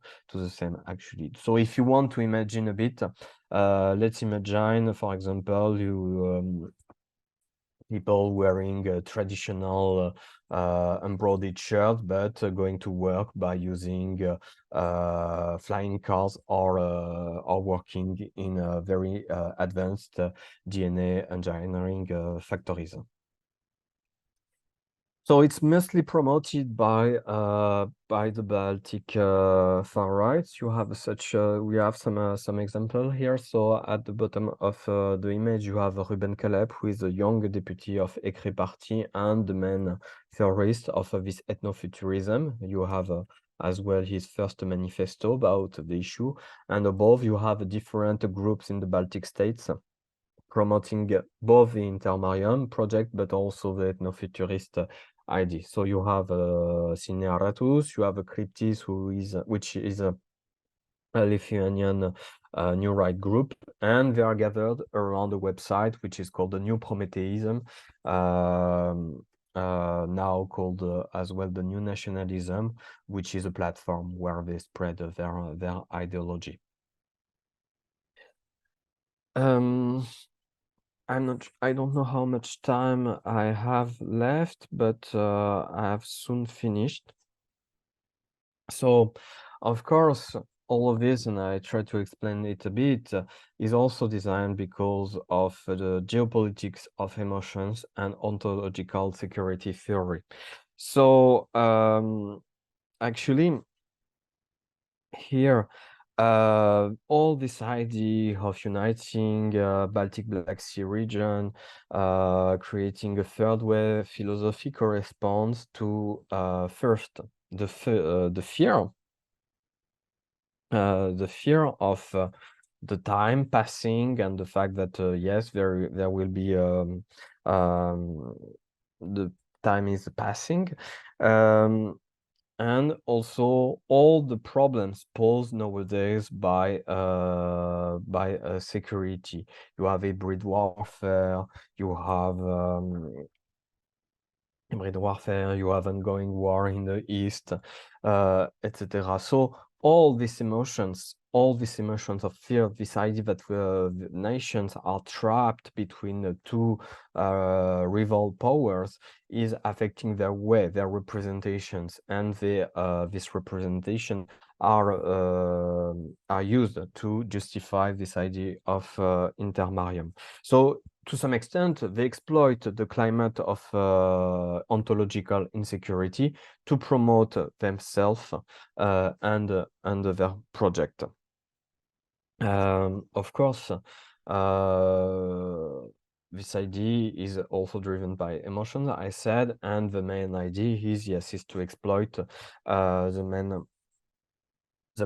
actually. So if you want to imagine a bit, let's imagine, for example, people wearing a traditional embroidered shirt, but going to work by using flying cars or working in very advanced DNA engineering factories. So it's mostly promoted by the Baltic far right. You have such we have some example here. So at the bottom of the image, you have Ruben Caleb, who is the young deputy of EKRE Party and the main theorist of this ethnofuturism. You have as well his first manifesto about the issue, and above you have different groups in the Baltic states promoting both the Intermarium project, but also the ethnofuturist idea. So you have Sine Aratus, you have a Cryptis, which is a Lithuanian new right group, and they are gathered around a website which is called the New Prometheism, now called as well the New Nationalism, which is a platform where they spread their ideology. I don't know how much time I have left, but I have soon finished. So, of course, all of this, and I try to explain it a bit, is also designed because of the geopolitics of emotions and ontological security theory. So, actually, here, all this idea of uniting Baltic Black Sea region, creating a third way philosophy corresponds to first the fear of the time passing, and the fact that yes, there will be the time is passing. And also all the problems posed nowadays by security. You have hybrid warfare, you have ongoing war in the east, etc. So all these emotions all these emotions of fear, this idea that nations are trapped between two rival powers, is affecting their way, their representations, and this representation are used to justify this idea of Intermarium. So to some extent, they exploit the climate of ontological insecurity to promote themselves and their project. Of course, this idea is also driven by emotions, I said, and the main idea is, yes, is to exploit the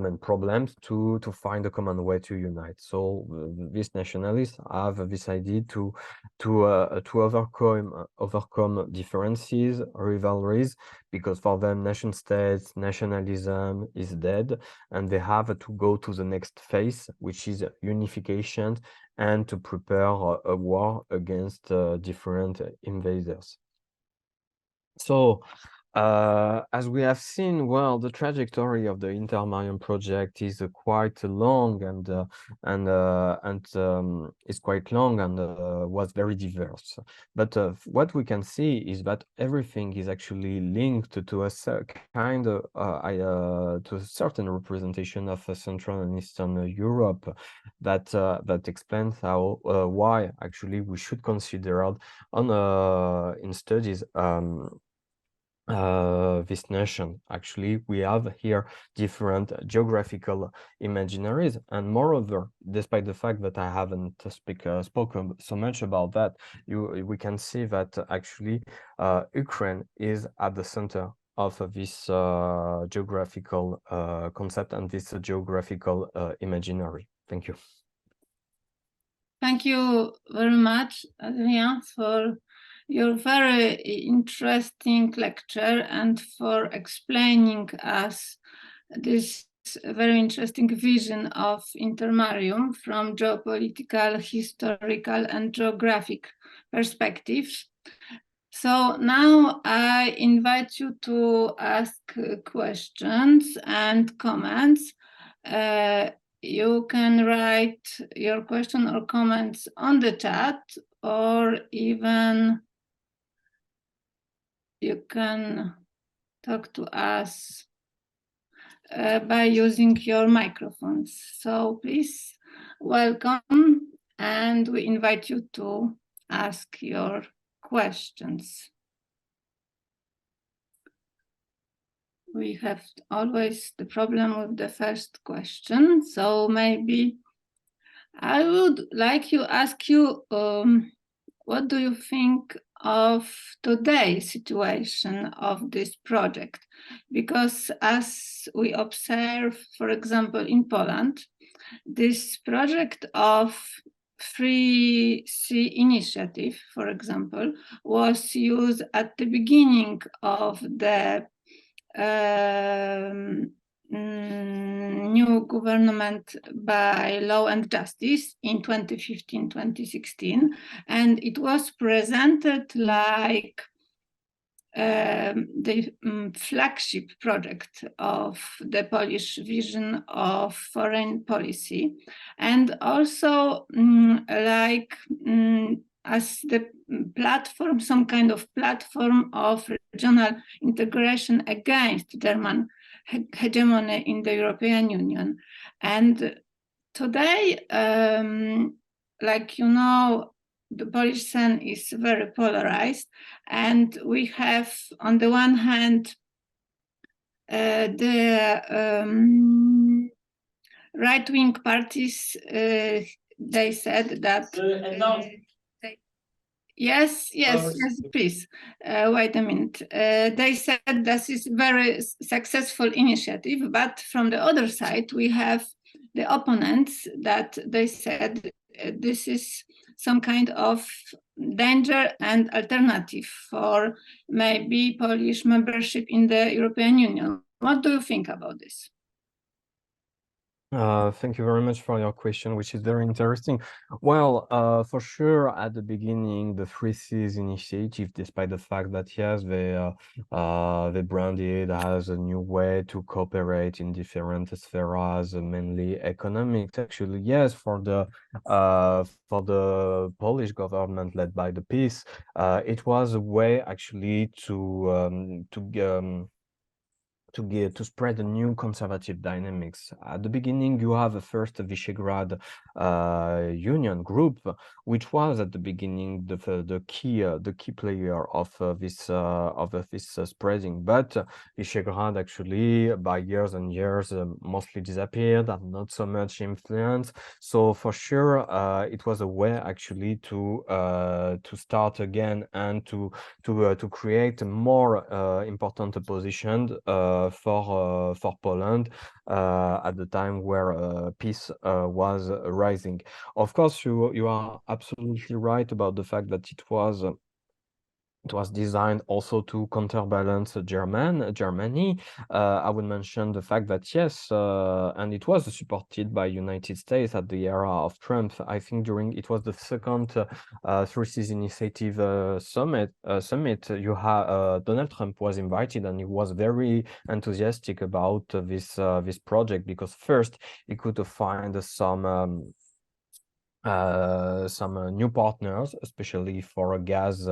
main problems to find a common way to unite. So these nationalists have this idea to overcome differences, rivalries, because for them nation states, nationalism is dead, and they have to go to the next phase, which is unification, and to prepare a war against different invaders. So as we have seen, well, the trajectory of the Intermarium project is quite long and is quite long and was very diverse. But what we can see is that everything is actually linked to a kind of to a certain representation of Central and Eastern Europe that that explains how why actually we should consider in studies this nation. Actually, we have here different geographical imaginaries, and moreover, despite the fact that I haven't spoken so much about that, we can see that actually Ukraine is at the center of this geographical concept and this geographical imaginary. Thank you. Thank you very much, Adrian, for your very interesting lecture and for explaining us this very interesting vision of Intermarium from geopolitical, historical, and geographic perspectives. So now I invite you to ask questions and comments. You can write your question or comments on the chat, or even you can talk to us by using your microphones. So please welcome, and we invite you to ask your questions. We have always the problem with the first question, so maybe I would like to ask you, what do you think of today's situation of this project? Because as we observe, for example, in Poland, this project of Free Sea Initiative, for example, was used at the beginning of the new government by Law and Justice in 2015-2016, and it was presented like the flagship project of the Polish vision of foreign policy, and also as the platform, some kind of platform of regional integration against German hegemony in the European Union. And today, like you know, the Polish scene is very polarized, and we have, on the one hand, the right-wing parties. They said that. Yes, please. Wait a minute. They said this is very successful initiative, but from the other side, we have the opponents that they said this is some kind of danger and alternative for maybe Polish membership in the European Union. What do you think about this? Thank you very much for your question, which is very interesting. Well, for sure, at the beginning, the Three Seas initiative, despite the fact that yes, they branded as a new way to cooperate in different spheres, mainly economic. Actually, yes, for the Polish government led by the PiS, it was a way actually to spread a new conservative dynamics. At the beginning, you have a first Visegrad Union group, which was at the beginning the key player of this spreading. But Visegrad actually, by years and years, mostly disappeared and not so much influence. So for sure, it was a way actually to start again and to create a more important position for Poland at the time where peace was rising. Of course, you are absolutely right about the fact that it was designed also to counterbalance Germany. I would mention the fact that yes, and it was supported by United States at the era of Trump. I think it was the second Three Seas Initiative summit. You have Donald Trump was invited, and he was very enthusiastic about this project because first he could find some new partners, especially for gas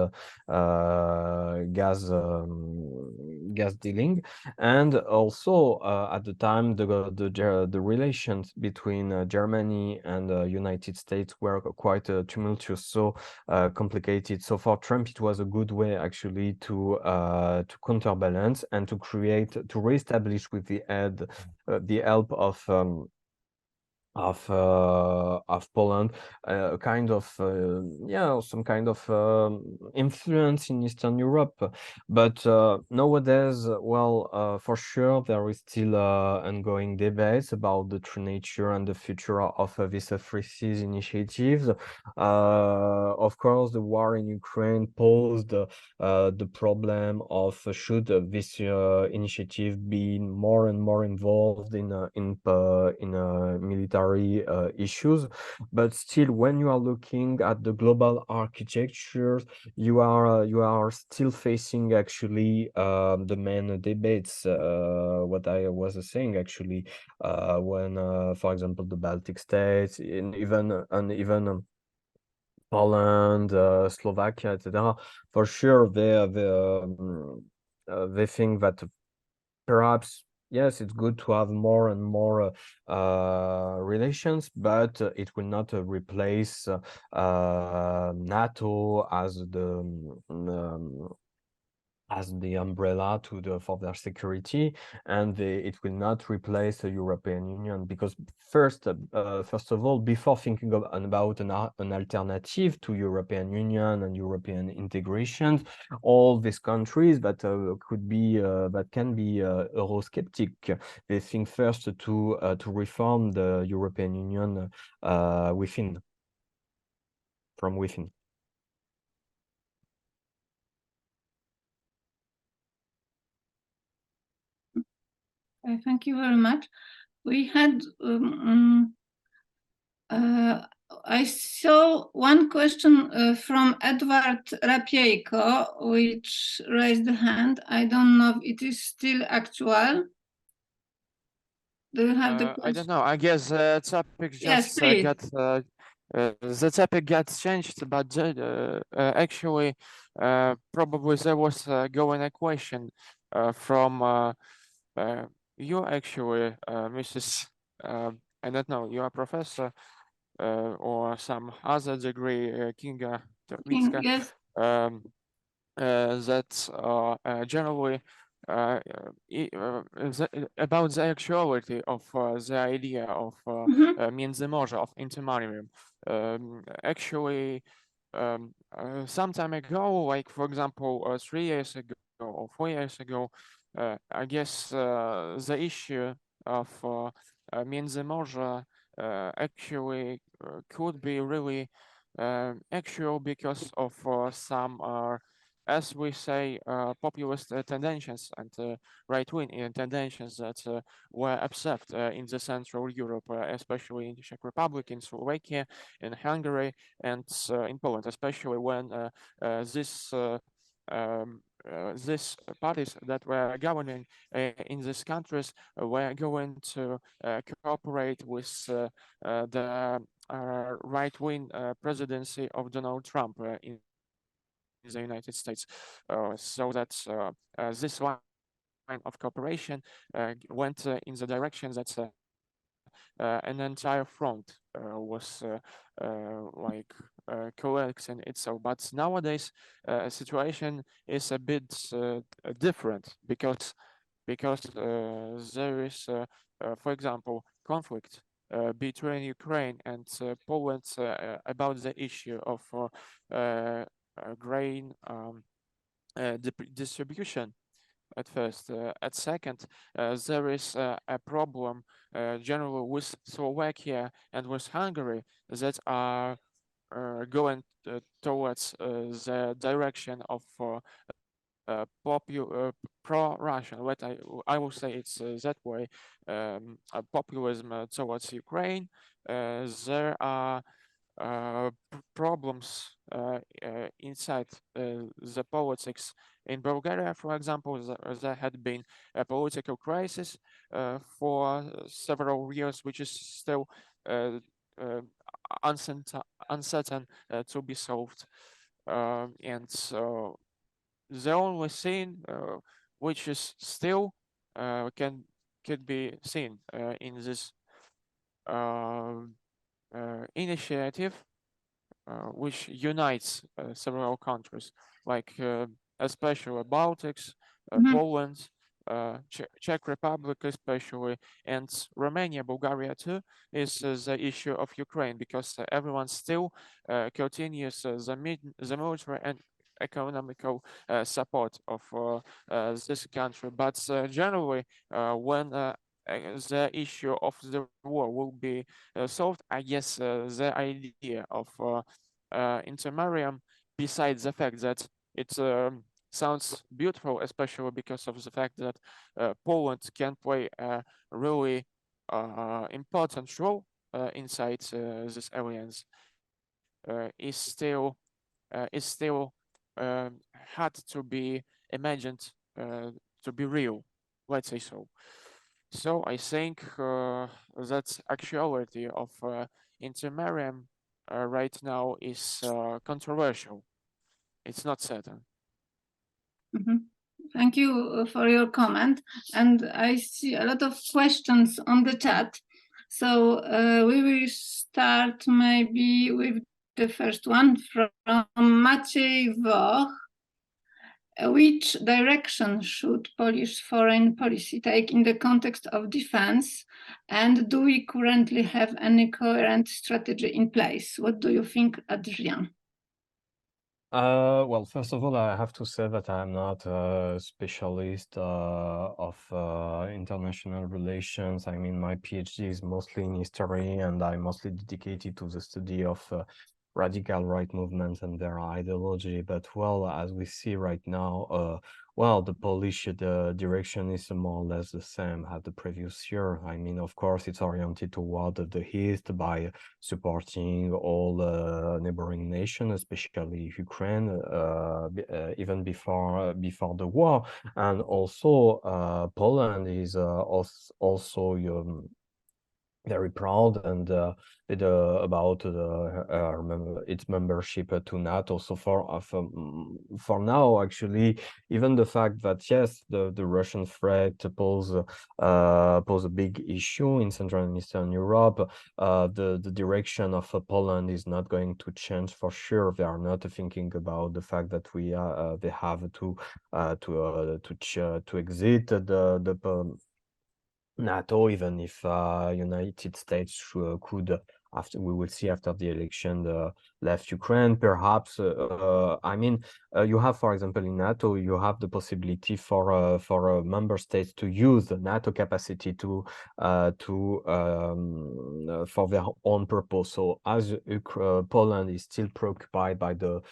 dealing, and also at the time the relations between Germany and United States were quite tumultuous, so complicated. So for Trump, it was a good way actually to counterbalance and to reestablish with the help of Poland, kind of some kind of influence in Eastern Europe. But nowadays, well, for sure there is still ongoing debates about the true nature and the future of this Three Seas initiatives. Of course, the war in Ukraine posed the problem of should this initiative be more and more involved in military issues. But still, when you are looking at the global architecture, you are still facing actually the main debates. What I was saying actually, when for example the Baltic states and even Poland, Slovakia, etc. For sure, they think that perhaps yes, it's good to have more and more relations, but it will not replace NATO as the umbrella for their security, and it will not replace the European Union, because first of all, before thinking about an alternative to European Union and European integration, all these countries that can be Eurosceptic, they think first to reform the European Union from within. Thank you very much. We had, I saw one question from Edward Rapiejko, which raised the hand. I don't know if it is still actual. Do you have the question? I don't know. I guess the topic just the topic got changed, but actually, probably there was going a question from you actually, Mrs. I don't know, you are professor or some other degree, Kinga Torwicka, Yes. that generally about the actuality of the idea of Międzymorze, of Intermarium. Actually, some time ago, like for example 3 years ago or 4 years ago, I guess the issue of Międzymorze actually could be really actual because of some as we say, populist tendencies and right-wing tendencies that were observed in the Central Europe, especially in the Czech Republic, in Slovakia, in Hungary, and in Poland, especially when these parties that were governing in these countries were going to cooperate with the right-wing presidency of Donald Trump in the United States, so that this line of cooperation went in the direction that an entire front was like coalescing itself. But nowadays, situation is a bit different because there is, for example, conflict between Ukraine and Poland about the issue of grain distribution at first. At second, there is a problem generally with Slovakia and with Hungary that are going towards the direction of pro-Russian. What I will say it's that way. Populism towards Ukraine. There are problems inside the politics in Bulgaria, for example. There had been a political crisis for several years, which is still uncertain to be solved. And so the only thing which is still could be seen in this initiative, which unites several countries, like especially Baltics, Poland, Czech Republic especially, and Romania, Bulgaria too, is the issue of Ukraine, because everyone still continues the military and economical support of this country. But generally, when the issue of the war will be solved, I guess the idea of Intermarium, besides the fact that it sounds beautiful, especially because of the fact that Poland can play a really important role inside this alliance, is still had to be imagined to be real, let's say so. So I think that actuality of Intermarium right now is controversial. It's not certain. Thank you for your comment. And I see a lot of questions on the chat. So we will start maybe with the first one from Maciej Woch. Which direction should Polish foreign policy take in the context of defense? And do we currently have any coherent strategy in place? What do you think, Adrian? Well, first of all, I have to say that I'm not a specialist of international relations. I mean, my PhD is mostly in history, and I'm mostly dedicated to the study of radical right movements and their ideology. But well, as we see right now, well, the Polish direction is more or less the same as the previous year. I mean, of course, it's oriented toward the East by supporting all neighboring nations, especially Ukraine, even before the war. And also, Poland is also very proud and about its membership to NATO. So for now, actually, even the fact that yes, the Russian threat pose a big issue in Central and Eastern Europe, the direction of Poland is not going to change for sure. They are not thinking about the fact that they have to exit the NATO, even if United States could, after we will see after the election, left Ukraine, perhaps. I mean, you have, for example, in NATO, you have the possibility for member states to use the NATO capacity for their own purpose. So as Poland is still preoccupied by the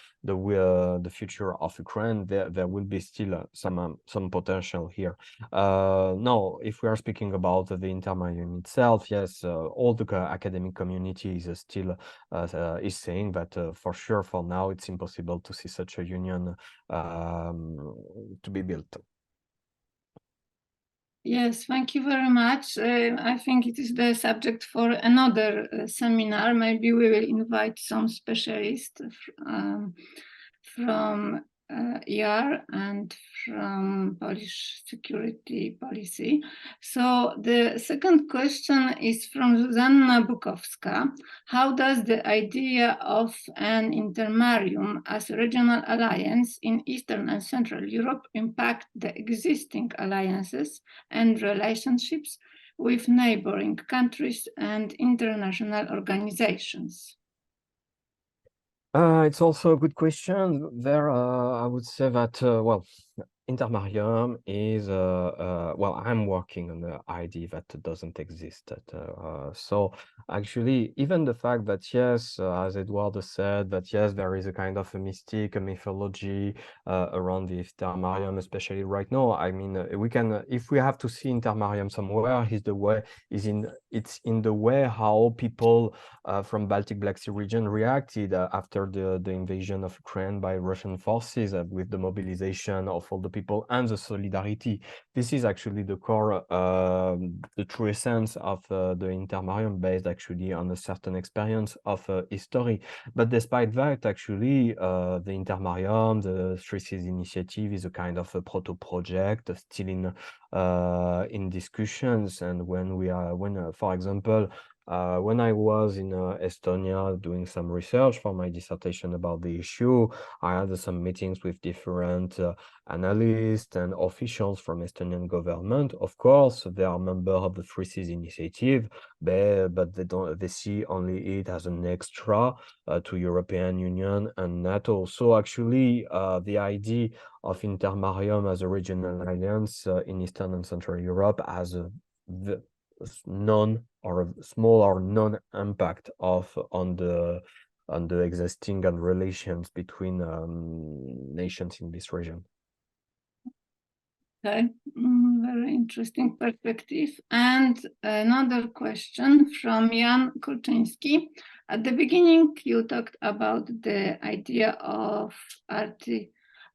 future of Ukraine, there will be still some potential here. Now, if we are speaking about the Intermarium itself, yes, all the academic community is still is saying that for sure, for now, it's impossible to see such a union to be built. Yes, thank you very much. I think it is the subject for another seminar. Maybe we will invite some specialists from ER and from Polish security policy. So the second question is from Zuzanna Bukowska. How does the idea of an intermarium as a regional alliance in Eastern and Central Europe impact the existing alliances and relationships with neighboring countries and international organizations? It's also a good question. There, I would say that, well, Intermarium is, well, I'm working on the idea that doesn't exist. So actually, even the fact that, yes, as Eduardo said, that, yes, there is a kind of a mystique, a mythology around the Intermarium, especially right now. I mean, we can, if we have to see Intermarium somewhere, it's in the way how people from Baltic Black Sea region reacted after the invasion of Ukraine by Russian forces with the mobilization of all the people and the solidarity. This is actually the core, the true essence of the Intermarium, based actually on a certain experience of history. But despite that, actually, the Intermarium, the Three Seas Initiative, is a kind of a proto-project still in discussions. And for example, when I was in Estonia doing some research for my dissertation about the issue, I had some meetings with different analysts and officials from Estonian government. Of course, they are members of the Three Seas Initiative, but they see only it as an extra to European Union and NATO. So actually, the idea of Intermarium as a regional alliance in Eastern and Central Europe as the none or a small or non impact on the existing and relations between nations in this region. Okay, very interesting perspective. And another question from Jan Kulczyński. At the beginning, you talked about the idea of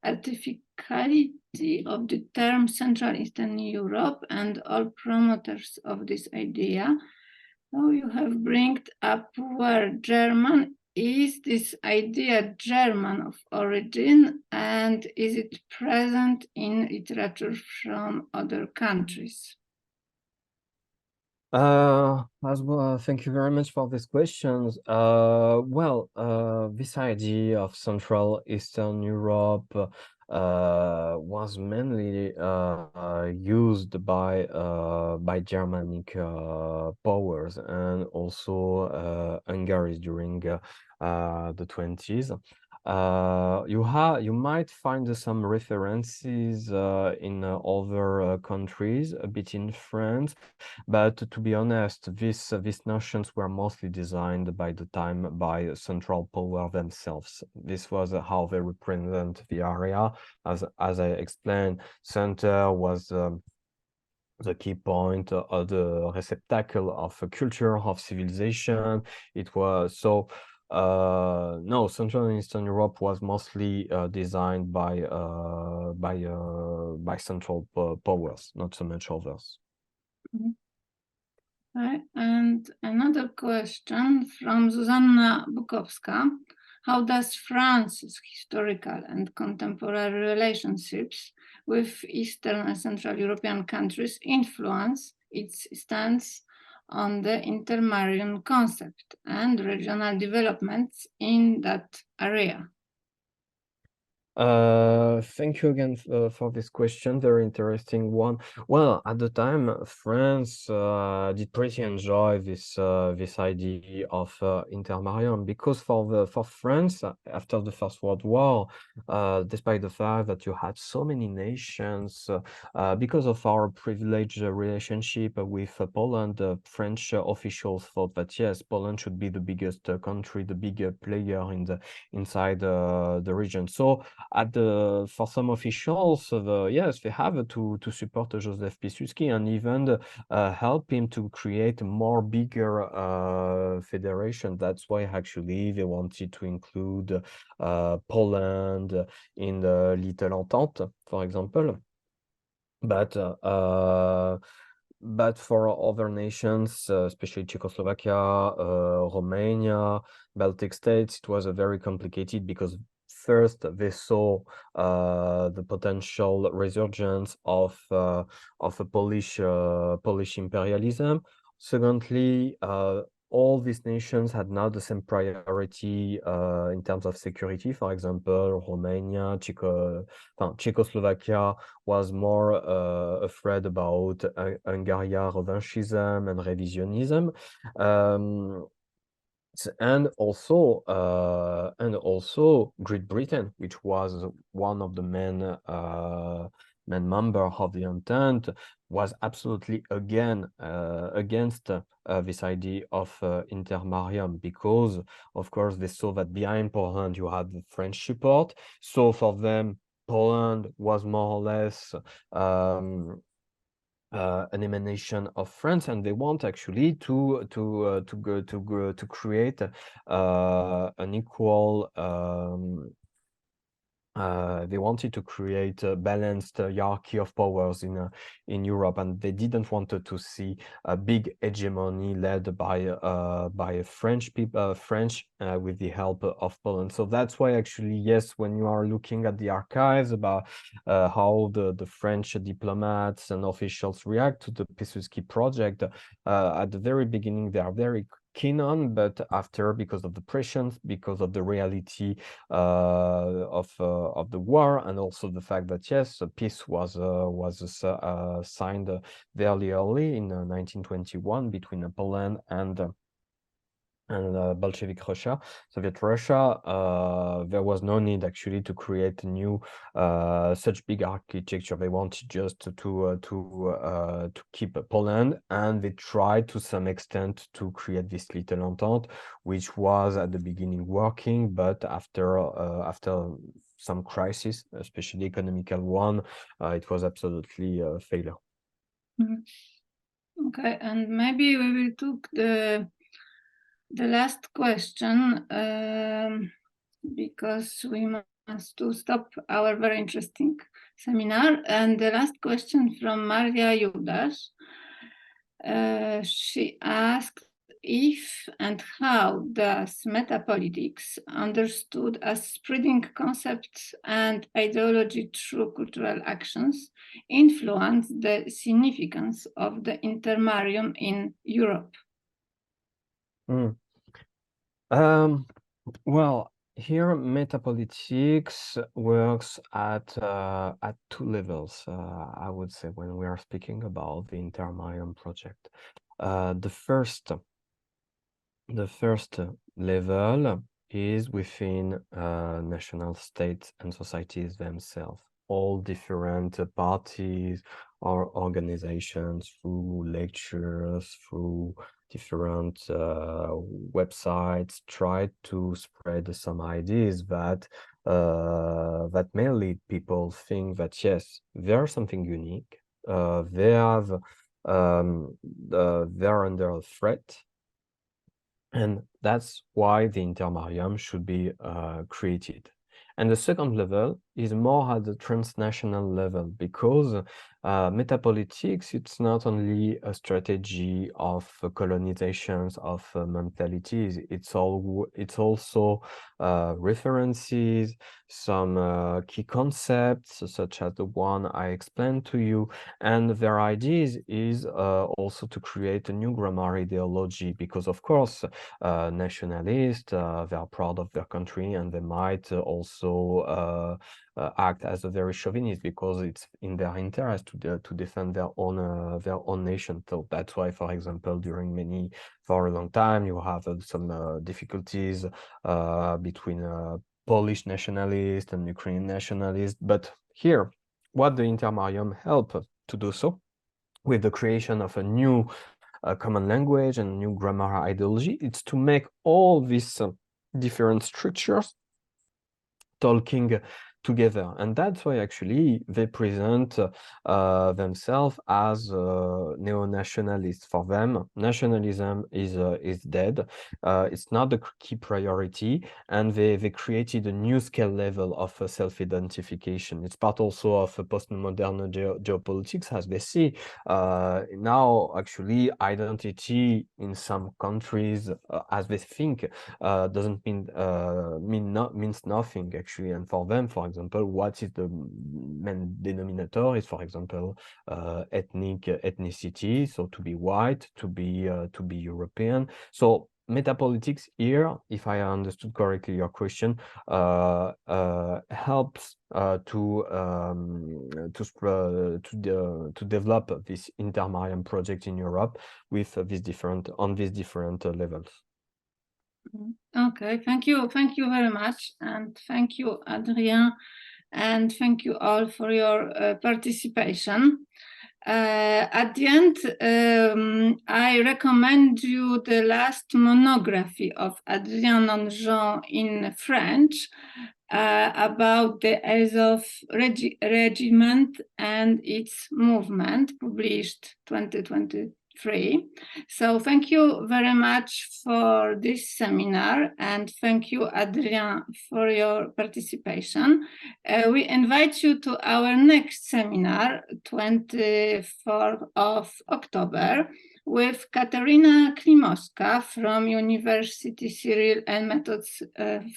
artificiality of the term Central Eastern Europe and all promoters of this idea. So you have brought up word German. Is this idea German of origin, and is it present in literature from other countries? As well, thank you very much for these questions. This idea of Central Eastern Europe was mainly used by Germanic powers and also Hungary during the 20s. You might find some references in other countries, a bit in France, but to be honest, these notions were mostly designed by Central Power themselves. This was how they represent the area. As I explained, center was the key point, the receptacle of a culture, of civilization. It was so. No, Central and Eastern Europe was mostly designed by Central powers, not so much others. Mm-hmm. Right. And another question from Zuzanna Bukowska. How does France's historical and contemporary relationships with Eastern and Central European countries influence its stance on the Intermarium concept and regional developments in that area? Thank you again for this question. Very interesting one. Well, at the time, France did pretty enjoy this idea of Intermarium, because for France, after the First World War, despite the fact that you had so many nations, because of our privileged relationship with Poland, French officials thought that yes, Poland should be the biggest country, the bigger player inside the region. So for some officials, yes, they have to support Józef Pilsudski and even help him to create a more bigger federation. That's why actually they wanted to include Poland in the Little Entente, for example. But for other nations, especially Czechoslovakia, Romania, Baltic states, it was a very complicated, because first they saw the potential resurgence of a Polish imperialism. Secondly, all these nations had not the same priority in terms of security. For example, Romania, Czechoslovakia was more afraid about Hungarian revanchism and revisionism, and also Great Britain, which was one of the main member of the Entente, was absolutely against this idea of Intermarium, because of course they saw that behind Poland you had the French support. So for them, Poland was more or less an emanation of France, and they want actually to create an equal. They wanted to create a balanced hierarchy of powers in Europe, and they didn't want to see a big hegemony led by French people, with the help of Poland. So that's why actually, yes, when you are looking at the archives about how the French diplomats and officials react to the Pilsudski project, at the very beginning they are very keen on, but after, because of the pressures, because of the reality of the war, and also the fact that yes, peace was signed very early in 1921 between Poland and Bolshevik Russia, Soviet Russia, there was no need actually to create a new such big architecture. They wanted just to keep Poland, and they tried to some extent to create this little entente, which was at the beginning working, but after some crisis, especially economical one, it was absolutely a failure. Mm-hmm. Okay, and maybe we will take the last question, because we must to stop our very interesting seminar. And the last question from Maria Judas. She asked if and how does metapolitics, understood as spreading concepts and ideology through cultural actions, influence the significance of the Intermarium in Europe? Well, here metapolitics works at two levels, I would say, when we are speaking about the Intermarium project. The first level is within national states and societies themselves. All different parties or organizations, through lectures, through different websites, try to spread some ideas that may lead people think that yes, there's something unique. They're under a threat, and that's why the Intermarium should be created. And the second level is more at the transnational level, because metapolitics, it's not only a strategy of colonizations of mentalities, it's also references, some key concepts, such as the one I explained to you, and their ideas is also to create a new grammar ideology, because of course nationalists, they are proud of their country, and they might also act as a very chauvinist, because it's in their interest to defend their own nation. So that's why, for example, for a long time, you have some difficulties between Polish nationalists and Ukrainian nationalists. But here, what the Intermarium help to do so, with the creation of a new common language and new grammar ideology, it's to make all these different structures talking together. And that's why actually they present themselves as neo-nationalists. For them, nationalism is dead. It's not the key priority, and they created a new scale level of self-identification. It's part also of postmodern geopolitics, as they see now. Actually, identity in some countries, as they think, doesn't means nothing actually. And for them, for example, what is the main denominator is, for example, ethnicity. So to be white, to be European. So metapolitics here, if I understood correctly your question, helps to develop this Intermarium project in Europe with these different levels. Okay, thank you very much, and thank you, Adrien, and thank you all for your participation. At the end, I recommend you the last monography of Adrien Nonjean in French about the Azov regiment and its movement, published 2023. So thank you very much for this seminar, and thank you, Adrien, for your participation. We invite you to our next seminar, 24th of October, with Katarina Klimowska from University Cyril and Methods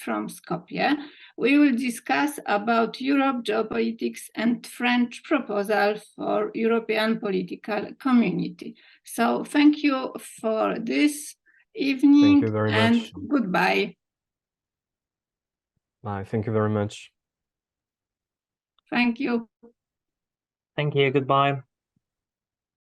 from Skopje. We will discuss about Europe, geopolitics, and French proposal for European political community. So thank you for this evening. Thank you very much. Goodbye. Bye. Thank you very much. Thank you. Thank you. Goodbye.